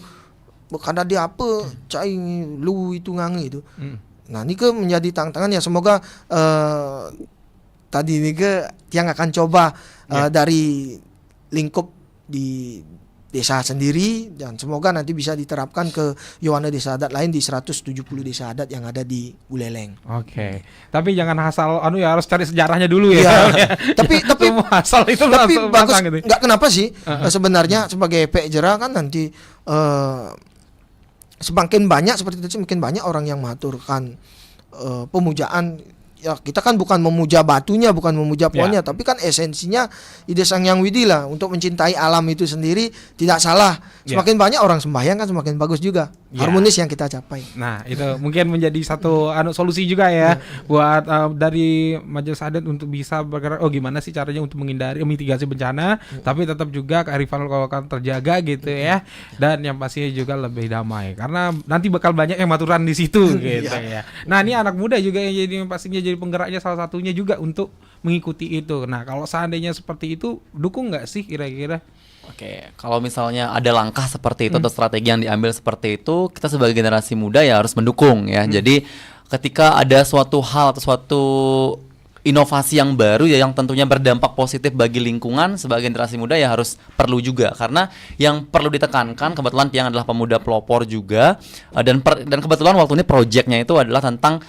karena dia apa cai lu itu ngangi itu. Nah ini ke menjadi tantangan ya, semoga tadi ini ke yang akan coba dari lingkup di desa sendiri, dan semoga nanti bisa diterapkan ke Yohana desa adat lain di 170 desa adat yang ada di Buleleng. Oke. Tapi jangan asal ya, harus cari sejarahnya dulu ya. Tapi asal itu tapi bagus gitu. Enggak, kenapa sih? Sebenarnya sebagai efek jerah kan nanti semakin banyak seperti itu, semakin banyak orang yang mengaturkan pemujaan. Ya kita kan bukan memuja batunya, bukan memuja pohonnya, tapi kan esensinya ide Sang Hyang Widi lah, untuk mencintai alam itu sendiri tidak salah. Semakin banyak orang sembahyang kan semakin bagus juga, harmonis yang kita capai. Nah itu mungkin menjadi satu solusi juga ya buat dari Majelis Adat untuk bisa bergerak. Oh gimana sih caranya untuk menghindari mitigasi bencana, tapi tetap juga kearifan lokal terjaga gitu ya, dan yang pastinya juga lebih damai karena nanti bakal banyak yang maturan di situ gitu ya. Nah ini anak muda juga yang jadi pastinya jadi penggeraknya salah satunya juga untuk mengikuti itu. Nah kalau seandainya seperti itu, dukung nggak sih kira-kira? Oke, kalau misalnya ada langkah seperti itu atau strategi yang diambil seperti itu, kita sebagai generasi muda ya harus mendukung ya. Jadi ketika ada suatu hal atau suatu inovasi yang baru ya, yang tentunya berdampak positif bagi lingkungan, sebagai generasi muda ya harus perlu juga, karena yang perlu ditekankan kebetulan Tiang adalah pemuda pelopor juga, dan kebetulan waktu ini proyeknya itu adalah tentang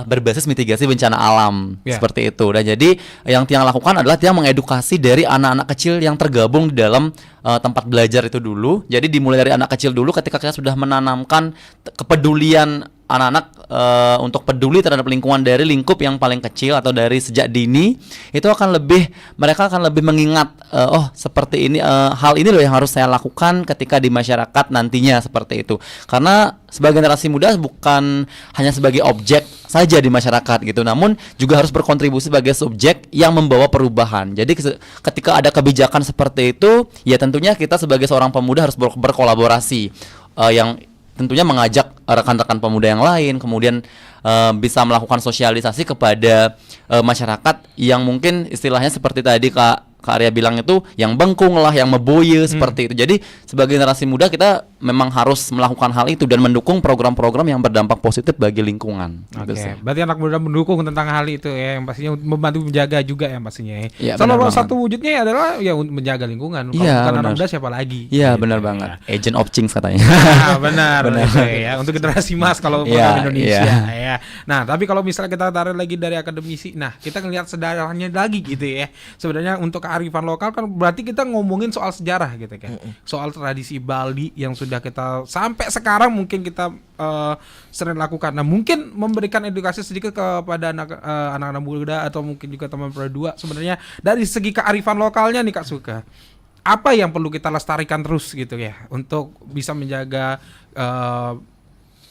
berbasis mitigasi bencana alam seperti itu. Dan jadi yang Tiang lakukan adalah Tiang mengedukasi dari anak-anak kecil yang tergabung di dalam tempat belajar itu dulu. Jadi dimulai dari anak kecil dulu, ketika kita sudah menanamkan kepedulian anak-anak untuk peduli terhadap lingkungan dari lingkup yang paling kecil atau dari sejak dini, itu mereka akan lebih mengingat seperti ini, hal ini loh yang harus saya lakukan ketika di masyarakat nantinya, seperti itu. Karena sebagai generasi muda bukan hanya sebagai objek saja di masyarakat gitu, namun juga harus berkontribusi sebagai subjek yang membawa perubahan. Jadi ketika ada kebijakan seperti itu, ya tentunya kita sebagai seorang pemuda harus berkolaborasi, yang tentunya mengajak rekan-rekan pemuda yang lain, kemudian bisa melakukan sosialisasi kepada masyarakat yang mungkin istilahnya seperti tadi Kak Arya bilang itu, yang bengkung lah, yang meboye seperti itu. Jadi sebagai generasi muda kita memang harus melakukan hal itu dan mendukung program-program yang berdampak positif bagi lingkungan. Oke, berarti anak muda mendukung tentang hal itu ya, yang pastinya membantu menjaga juga ya pastinya. Ya, salah satu wujudnya adalah ya menjaga lingkungan. Kalau bukan anak muda siapa lagi? Iya, benar banget. Agent of change katanya. Benar. Ya, untuk generasi emas kalau program Indonesia ya. Nah, tapi kalau misalnya kita tarik lagi dari akademisi, nah kita ngelihat sejarahnya lagi gitu ya. Sebenarnya untuk kearifan lokal kan berarti kita ngomongin soal sejarah gitu kan. Soal tradisi Bali yang sudah kita sampai sekarang mungkin kita sering lakukan. Nah, mungkin memberikan edukasi sedikit kepada anak-anak muda atau mungkin juga teman Pro 2 sebenarnya dari segi kearifan lokalnya nih Kak Suka. Apa yang perlu kita lestarikan terus gitu ya untuk bisa menjaga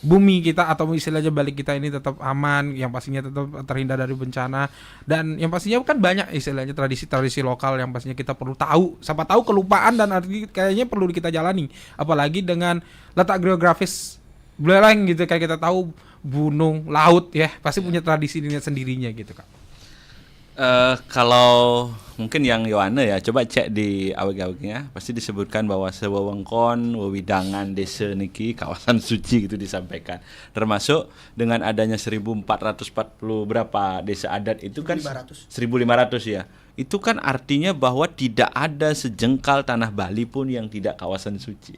bumi kita atau istilahnya Bali kita ini tetap aman, yang pastinya tetap terhindar dari bencana, dan yang pastinya kan banyak istilahnya tradisi-tradisi lokal yang pastinya kita perlu tahu. Siapa tahu kelupaan dan arti kayaknya perlu kita jalani, apalagi dengan letak geografis belereng gitu, kayak kita tahu gunung, laut ya, pasti punya tradisi sendirinya gitu Kak. Kalau mungkin yang Yohana ya, coba cek di aweg-awegnya, pasti disebutkan bahwa sewewengkon wewidangan desa niki kawasan suci gitu disampaikan. Termasuk dengan adanya 1440 berapa desa adat itu kan 1500 ya. Itu kan artinya bahwa tidak ada sejengkal tanah Bali pun yang tidak kawasan suci.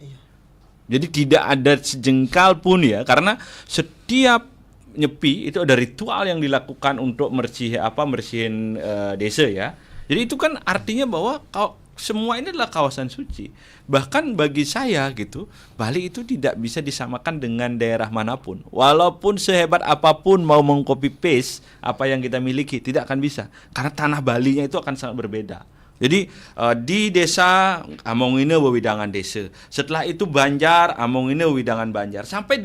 Jadi tidak ada sejengkal pun ya, karena setiap nyepi itu ada ritual yang dilakukan untuk bersihin desa ya. Jadi itu kan artinya bahwa semua ini adalah kawasan suci. Bahkan bagi saya gitu, Bali itu tidak bisa disamakan dengan daerah manapun. Walaupun sehebat apapun mau meng-copy paste apa yang kita miliki, tidak akan bisa. Karena tanah Balinya itu akan sangat berbeda. Jadi di desa Amongine wewidangan desa. Setelah itu Banjar, Amongine wewidangan Banjar. Sampai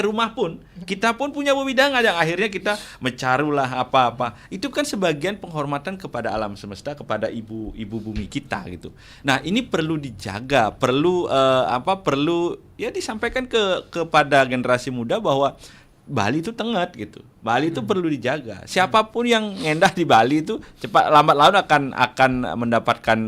rumah pun kita pun punya wewidangan yang akhirnya kita mecarulah apa-apa. Itu kan sebagian penghormatan kepada alam semesta, kepada ibu bumi kita gitu. Nah, ini perlu dijaga, perlu ya disampaikan kepada generasi muda bahwa Bali itu tengah gitu. Bali itu perlu dijaga. Siapapun yang ngendah di Bali itu cepat lambat laun akan mendapatkan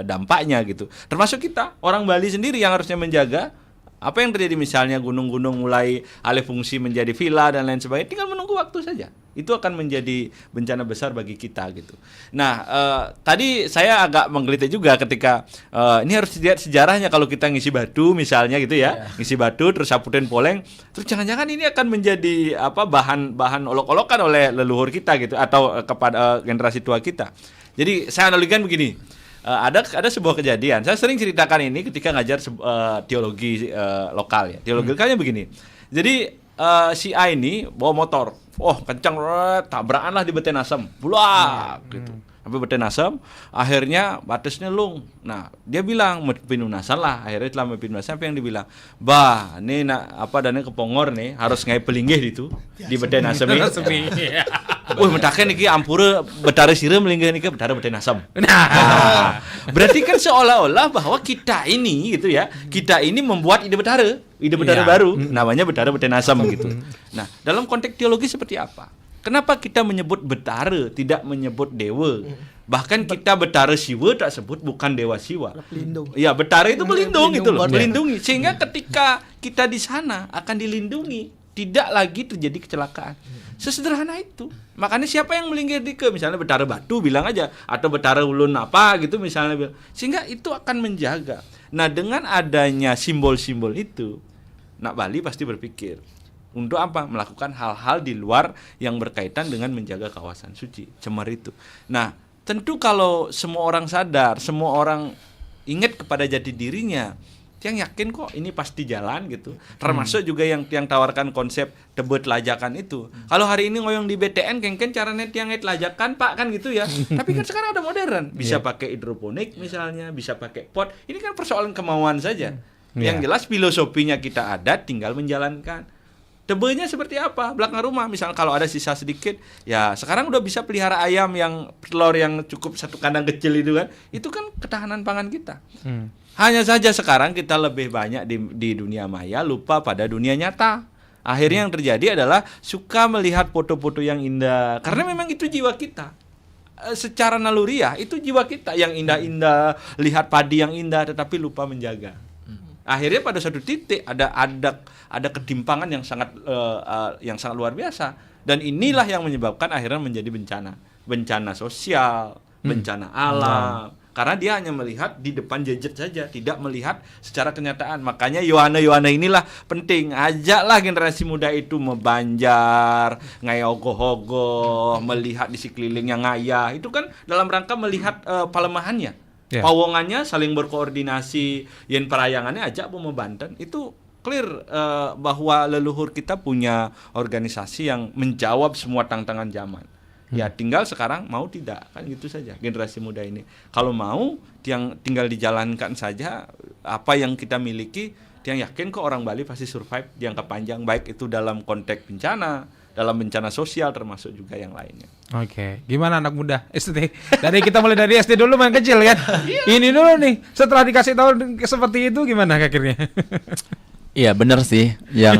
dampaknya gitu. Termasuk kita, orang Bali sendiri yang harusnya menjaga. Apa yang terjadi misalnya gunung-gunung mulai alih fungsi menjadi villa dan lain sebagainya, tinggal menunggu waktu saja. Itu akan menjadi bencana besar bagi kita gitu. Nah, tadi saya agak menggelitik juga ketika ini harus dilihat sejarahnya. Kalau kita ngisi batu misalnya gitu ya, ngisi batu terus saputin poleng, terus jangan-jangan ini akan menjadi bahan olok-olokan oleh leluhur kita gitu, atau kepada generasi tua kita. Jadi saya analogikan begini. Ada sebuah kejadian. Saya sering ceritakan ini ketika ngajar teologi lokal ya. Teologi lokalnya begini. Jadi si A ini bawa motor. Kencang, tabrakan lah di Beten Asem. Bulak gitu. Sampai Beten Asem, akhirnya batasnya lung. Nah, dia bilang pinunasan lah. Akhirnya setelah pinunasan apa yang dibilang? Bah, ini dana kepongor nih, harus ngai pelinggih itu di Beten Asem ini. Mendaknya niki ampura betara sirem linggih niki betara Beten Asem. Nah, berarti kan seolah-olah bahwa kita ini gitu ya, kita ini membuat ide betara baru, namanya betara Beten Asem gitu. Nah, dalam konteks teologi seperti apa? Kenapa kita menyebut betara, tidak menyebut dewa? Bahkan kita betara siwa tak sebut bukan dewa siwa. Iya, betara itu melindung gitu loh, melindungi. Sehingga ketika kita di sana akan dilindungi, tidak lagi terjadi kecelakaan. Sesederhana itu. Makanya siapa yang melinggir misalnya betara batu bilang aja, atau betara ulun apa gitu misalnya bilang. Sehingga itu akan menjaga. Nah, dengan adanya simbol-simbol itu, Nak Bali pasti berpikir untuk apa? Melakukan hal-hal di luar yang berkaitan dengan menjaga kawasan suci, Cemar itu. Nah, tentu kalau semua orang sadar, semua orang ingat kepada jati dirinya, Tiang yakin kok ini pasti jalan gitu. Termasuk juga yang tawarkan konsep tebet lajakan itu. Kalau hari ini ngoyong di BTN kengken caranya tiang lajakan Pak kan gitu ya. Tapi kan sekarang ada modern. Bisa pakai hidroponik misalnya, bisa pakai pot. Ini kan persoalan kemauan saja. Yang jelas filosofinya kita ada, tinggal menjalankan. Tebelnya seperti apa? Belakang rumah misalnya kalau ada sisa sedikit, ya sekarang udah bisa pelihara ayam yang telur yang cukup satu kandang kecil itu kan. Itu kan ketahanan pangan kita. Hanya saja sekarang kita lebih banyak di dunia maya, lupa pada dunia nyata. Akhirnya yang terjadi adalah suka melihat foto-foto yang indah. Karena memang itu jiwa kita. Secara naluriah itu jiwa kita yang indah-indah, lihat padi yang indah tetapi lupa menjaga. Akhirnya pada suatu titik ada ketimpangan yang sangat luar biasa. Dan inilah yang menyebabkan akhirnya menjadi bencana sosial, bencana alam. Karena dia hanya melihat di depan gadget saja, tidak melihat secara kenyataan. Makanya Yohana inilah penting. Ajaklah generasi muda itu membanjar, ngayogoh-ogoh, melihat di sekeliling yang ngayah. Itu kan dalam rangka melihat pelemahannya. Pawongannya saling berkoordinasi, yen perayangannya ajak Banten. Itu clear bahwa leluhur kita punya organisasi yang menjawab semua tantangan zaman. Ya tinggal sekarang mau tidak kan gitu saja generasi muda ini. Kalau mau yang tinggal dijalankan saja apa yang kita miliki, yang yakin kok orang Bali pasti survive jangka panjang, baik itu dalam konteks bencana, dalam bencana sosial termasuk juga yang lainnya. Oke, gimana anak muda SD? Dari kita mulai dari SD dulu main kecil kan. Ini dulu nih, setelah dikasih tahu seperti itu gimana akhirnya? Iya benar sih, yang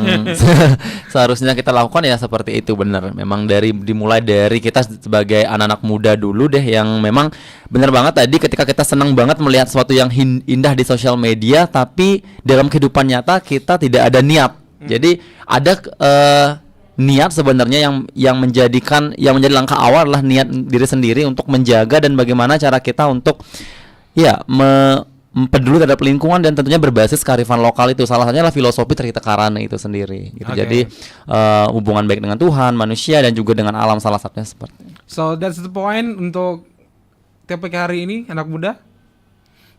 seharusnya kita lakukan ya seperti itu, benar. Memang dimulai dari kita sebagai anak-anak muda dulu deh, yang memang benar banget tadi ketika kita senang banget melihat sesuatu yang indah di sosial media, tapi dalam kehidupan nyata kita tidak ada niat. Jadi ada niat sebenarnya yang menjadi langkah awal adalah niat diri sendiri untuk menjaga dan bagaimana cara kita untuk peduli terhadap lingkungan dan tentunya berbasis kearifan lokal itu. Salah satunya adalah filosofi Trihita Karana itu sendiri gitu. Jadi hubungan baik dengan Tuhan, manusia dan juga dengan alam salah satunya seperti itu. So that's the point untuk TPK hari ini anak muda.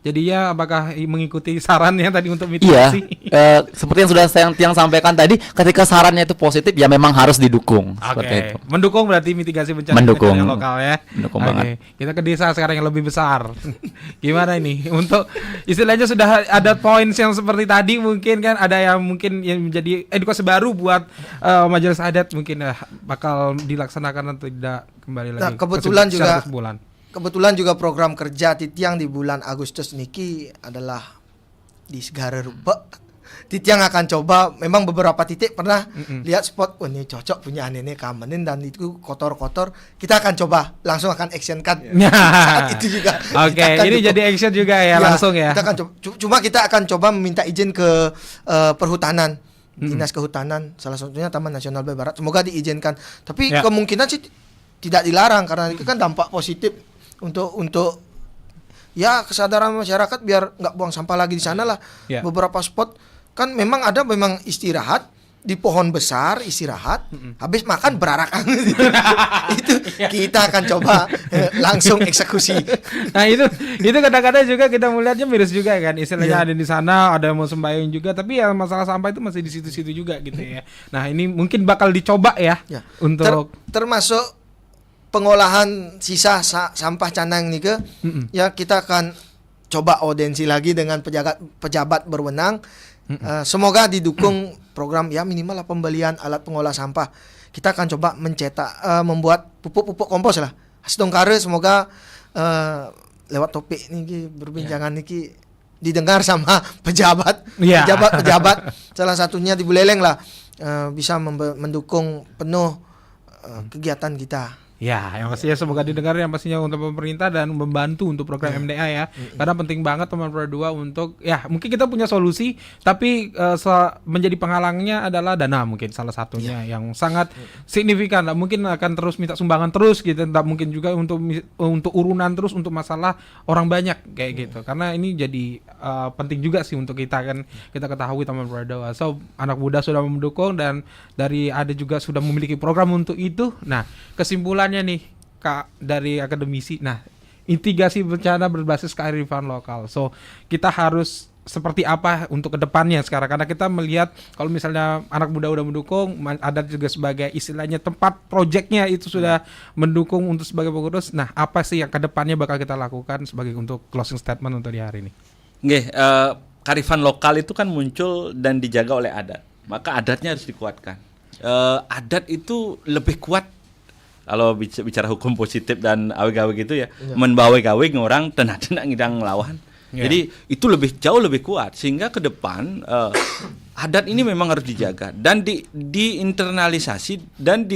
Jadi ya apakah mengikuti sarannya tadi untuk mitigasi? Iya, seperti yang sudah Tiang sampaikan tadi, ketika sarannya itu positif ya memang harus didukung. Seperti itu. Mendukung berarti mitigasi bencana lokal ya. Mendukung banget. Kita ke desa sekarang yang lebih besar. Gimana ini? Untuk istilahnya sudah ada points yang seperti tadi, mungkin kan ada yang mungkin yang menjadi edukasi baru buat majelis adat, mungkin bakal dilaksanakan atau tidak kembali lagi. Nah, kebetulan juga program kerja Titiang di bulan Agustus niki adalah di Segara Rupa. Titiang akan coba, memang beberapa titik pernah lihat spot, ini cocok punya aneh kamenin dan itu kotor-kotor. Kita akan coba, langsung akan actionkan saat itu juga. Oke, ini dukung. Jadi action juga ya langsung ya. Kita akan cuma kita akan coba meminta izin ke perhutanan, Dinas Kehutanan, salah satunya Taman Nasional Barat. Semoga diizinkan. Tapi kemungkinan sih tidak dilarang karena itu kan dampak positif untuk ya kesadaran masyarakat biar nggak buang sampah lagi di sana lah. Beberapa spot kan memang istirahat di pohon besar, istirahat habis makan berarakan itu kita akan coba langsung eksekusi. Nah itu kadang-kadang juga kita melihatnya miris juga kan, istilahnya ada di sana, ada yang mau sembahyang juga, tapi ya masalah sampah itu masih di situ-situ juga gitu ya. Nah ini mungkin bakal dicoba ya. Untuk termasuk pengolahan sisa sampah canang nih ya kita akan coba audiensi lagi dengan pejabat berwenang. Semoga didukung program ya minimal lah pembelian alat pengolah sampah. Kita akan coba membuat pupuk kompos lah. Asdongkare semoga lewat topik nih berbincangan nih didengar sama pejabat salah satunya di Buleleng lah bisa mendukung penuh kegiatan kita. Ya, yang pastinya semoga didengar yang pastinya untuk pemerintah dan membantu untuk program MDA ya. Karena penting banget teman Pro 2 untuk ya mungkin kita punya solusi tapi menjadi penghalangnya adalah dana mungkin salah satunya yang sangat signifikan. Mungkin akan terus minta sumbangan terus gitu, tidak mungkin juga untuk urunan terus untuk masalah orang banyak kayak gitu. Karena ini jadi penting juga sih untuk kita kan kita ketahui teman Pro 2. So anak muda sudah mendukung dan dari ada juga sudah memiliki program untuk itu. Nah, kesimpulan nih Kak dari akademisi. Nah, mitigasi bencana berbasis kearifan lokal. So kita harus seperti apa untuk kedepannya sekarang, karena kita melihat kalau misalnya anak muda udah mendukung, adat juga sebagai istilahnya tempat proyeknya itu sudah mendukung untuk sebagai pengurus. Nah, apa sih yang kedepannya bakal kita lakukan sebagai untuk closing statement untuk di hari ini? Kearifan lokal itu kan muncul dan dijaga oleh adat, maka adatnya harus dikuatkan. Adat itu lebih kuat kalau bicara hukum positif dan awe-gawe gitu ya, menbawe-gawe orang tenak-tenak ngidang ngelawan. Jadi itu jauh lebih kuat, sehingga ke depan adat ini memang harus dijaga dan diinternalisasi dan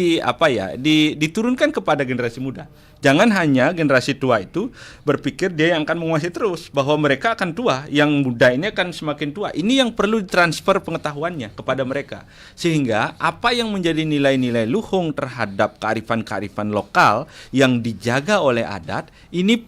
diturunkan kepada generasi muda. Jangan hanya generasi tua itu berpikir dia yang akan menguasai terus, bahwa mereka akan tua, yang muda ini akan semakin tua. Ini yang perlu transfer pengetahuannya kepada mereka, sehingga apa yang menjadi nilai-nilai luhung terhadap kearifan-kearifan lokal yang dijaga oleh adat ini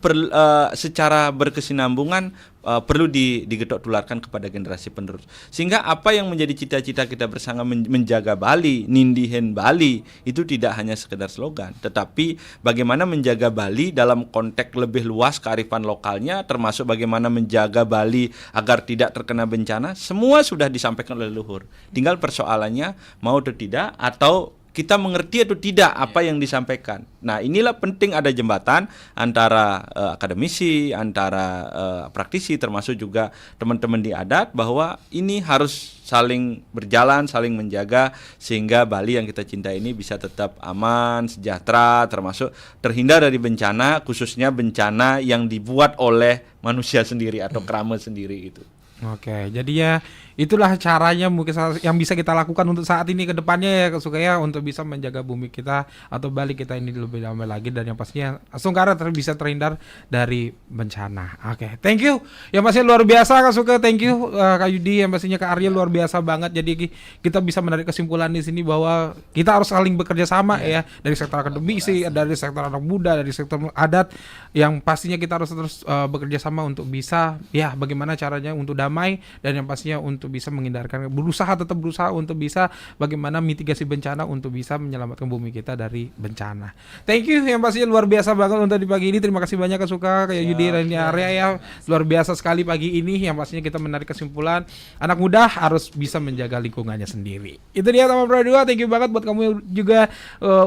secara berkesinambungan perlu digetok tularkan kepada generasi penerus, sehingga apa yang menjadi cita-cita kita bersama menjaga Bali, nindihen Bali, itu tidak hanya sekedar slogan, tetapi bagaimana menjaga Bali dalam konteks lebih luas kearifan lokalnya, termasuk bagaimana menjaga Bali agar tidak terkena bencana. Semua sudah disampaikan oleh leluhur, tinggal persoalannya mau atau tidak, atau kita mengerti atau tidak apa yang disampaikan. Nah, inilah penting ada jembatan antara akademisi, antara praktisi, termasuk juga teman-teman di adat, bahwa ini harus saling berjalan, saling menjaga, sehingga Bali yang kita cinta ini bisa tetap aman, sejahtera, termasuk terhindar dari bencana, khususnya bencana yang dibuat oleh manusia sendiri atau kerama sendiri itu. Oke, jadi ya itulah caranya mungkin yang bisa kita lakukan untuk saat ini ke depannya ya, supaya untuk bisa menjaga bumi kita atau Bali kita ini lebih damai lagi, dan yang pastinya Sungkara bisa terhindar dari bencana. Oke, thank you. Yang pastinya luar biasa Kak Suka, thank you Kak Yudi, yang pastinya Kak Arya luar biasa banget. Jadi kita bisa menarik kesimpulan di sini bahwa kita harus saling bekerja sama ya, dari sektor akademisi, dari sektor anak muda, dari sektor adat, yang pastinya kita harus terus bekerja sama untuk bisa ya bagaimana caranya untuk damai, dan yang pastinya untuk bisa menghindarkan, tetap berusaha untuk bisa bagaimana mitigasi bencana untuk bisa menyelamatkan bumi kita dari bencana. Thank you, yang pastinya luar biasa banget untuk di pagi ini. Terima kasih banyak Kak Suka, kayak Yudi, Rani, Arya ya, luar biasa sekali pagi ini. Yang pastinya kita menarik kesimpulan anak muda harus bisa menjaga lingkungannya sendiri. Itu dia teman Pro 2, thank you banget buat kamu juga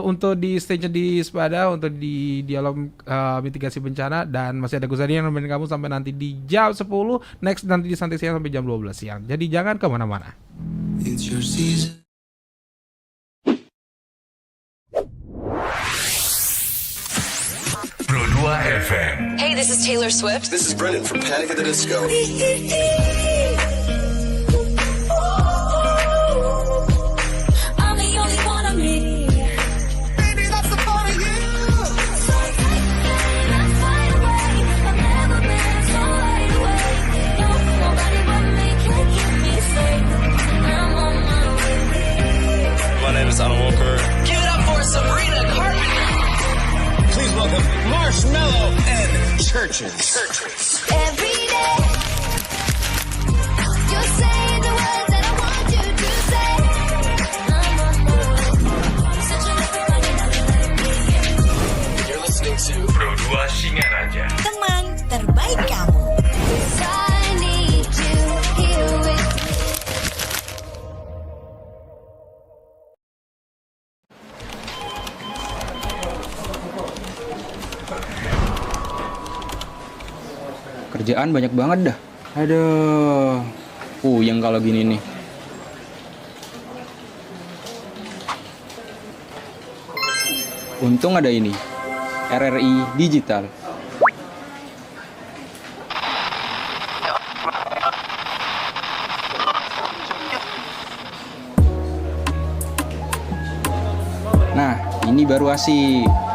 untuk di stage di Sepada, untuk di dialog mitigasi bencana, dan masih ada Gusari yang nemenin kamu sampai nanti di jam 10, next nanti di Santai Siang sampai jam 12 siang. Jadi jangan kemana-mana. It's your season. Pro 2 FM. Hey, this is Taylor Swift. This is Brendan from Panic at the Disco. I'm the only one of me. Baby, that's the part of you. So take let's fly away. I've never been so wide awake. No, nobody but me can keep me safe. I'm on my way. My name is Alan Walker. Give it up for Sabrina Carpenter. Please welcome Marshmello and Churches. Every day, you're saying the words that I want you to say. I'm on my way. Such a little running out of me. You're listening to Pro 2 Singaraja. Teman terbaik kamu. I need you here with me. Kerjaan banyak banget dah. Aduh, puyeng kalau gini nih. Untung ada ini, RRI Digital. Nah, ini baru asik.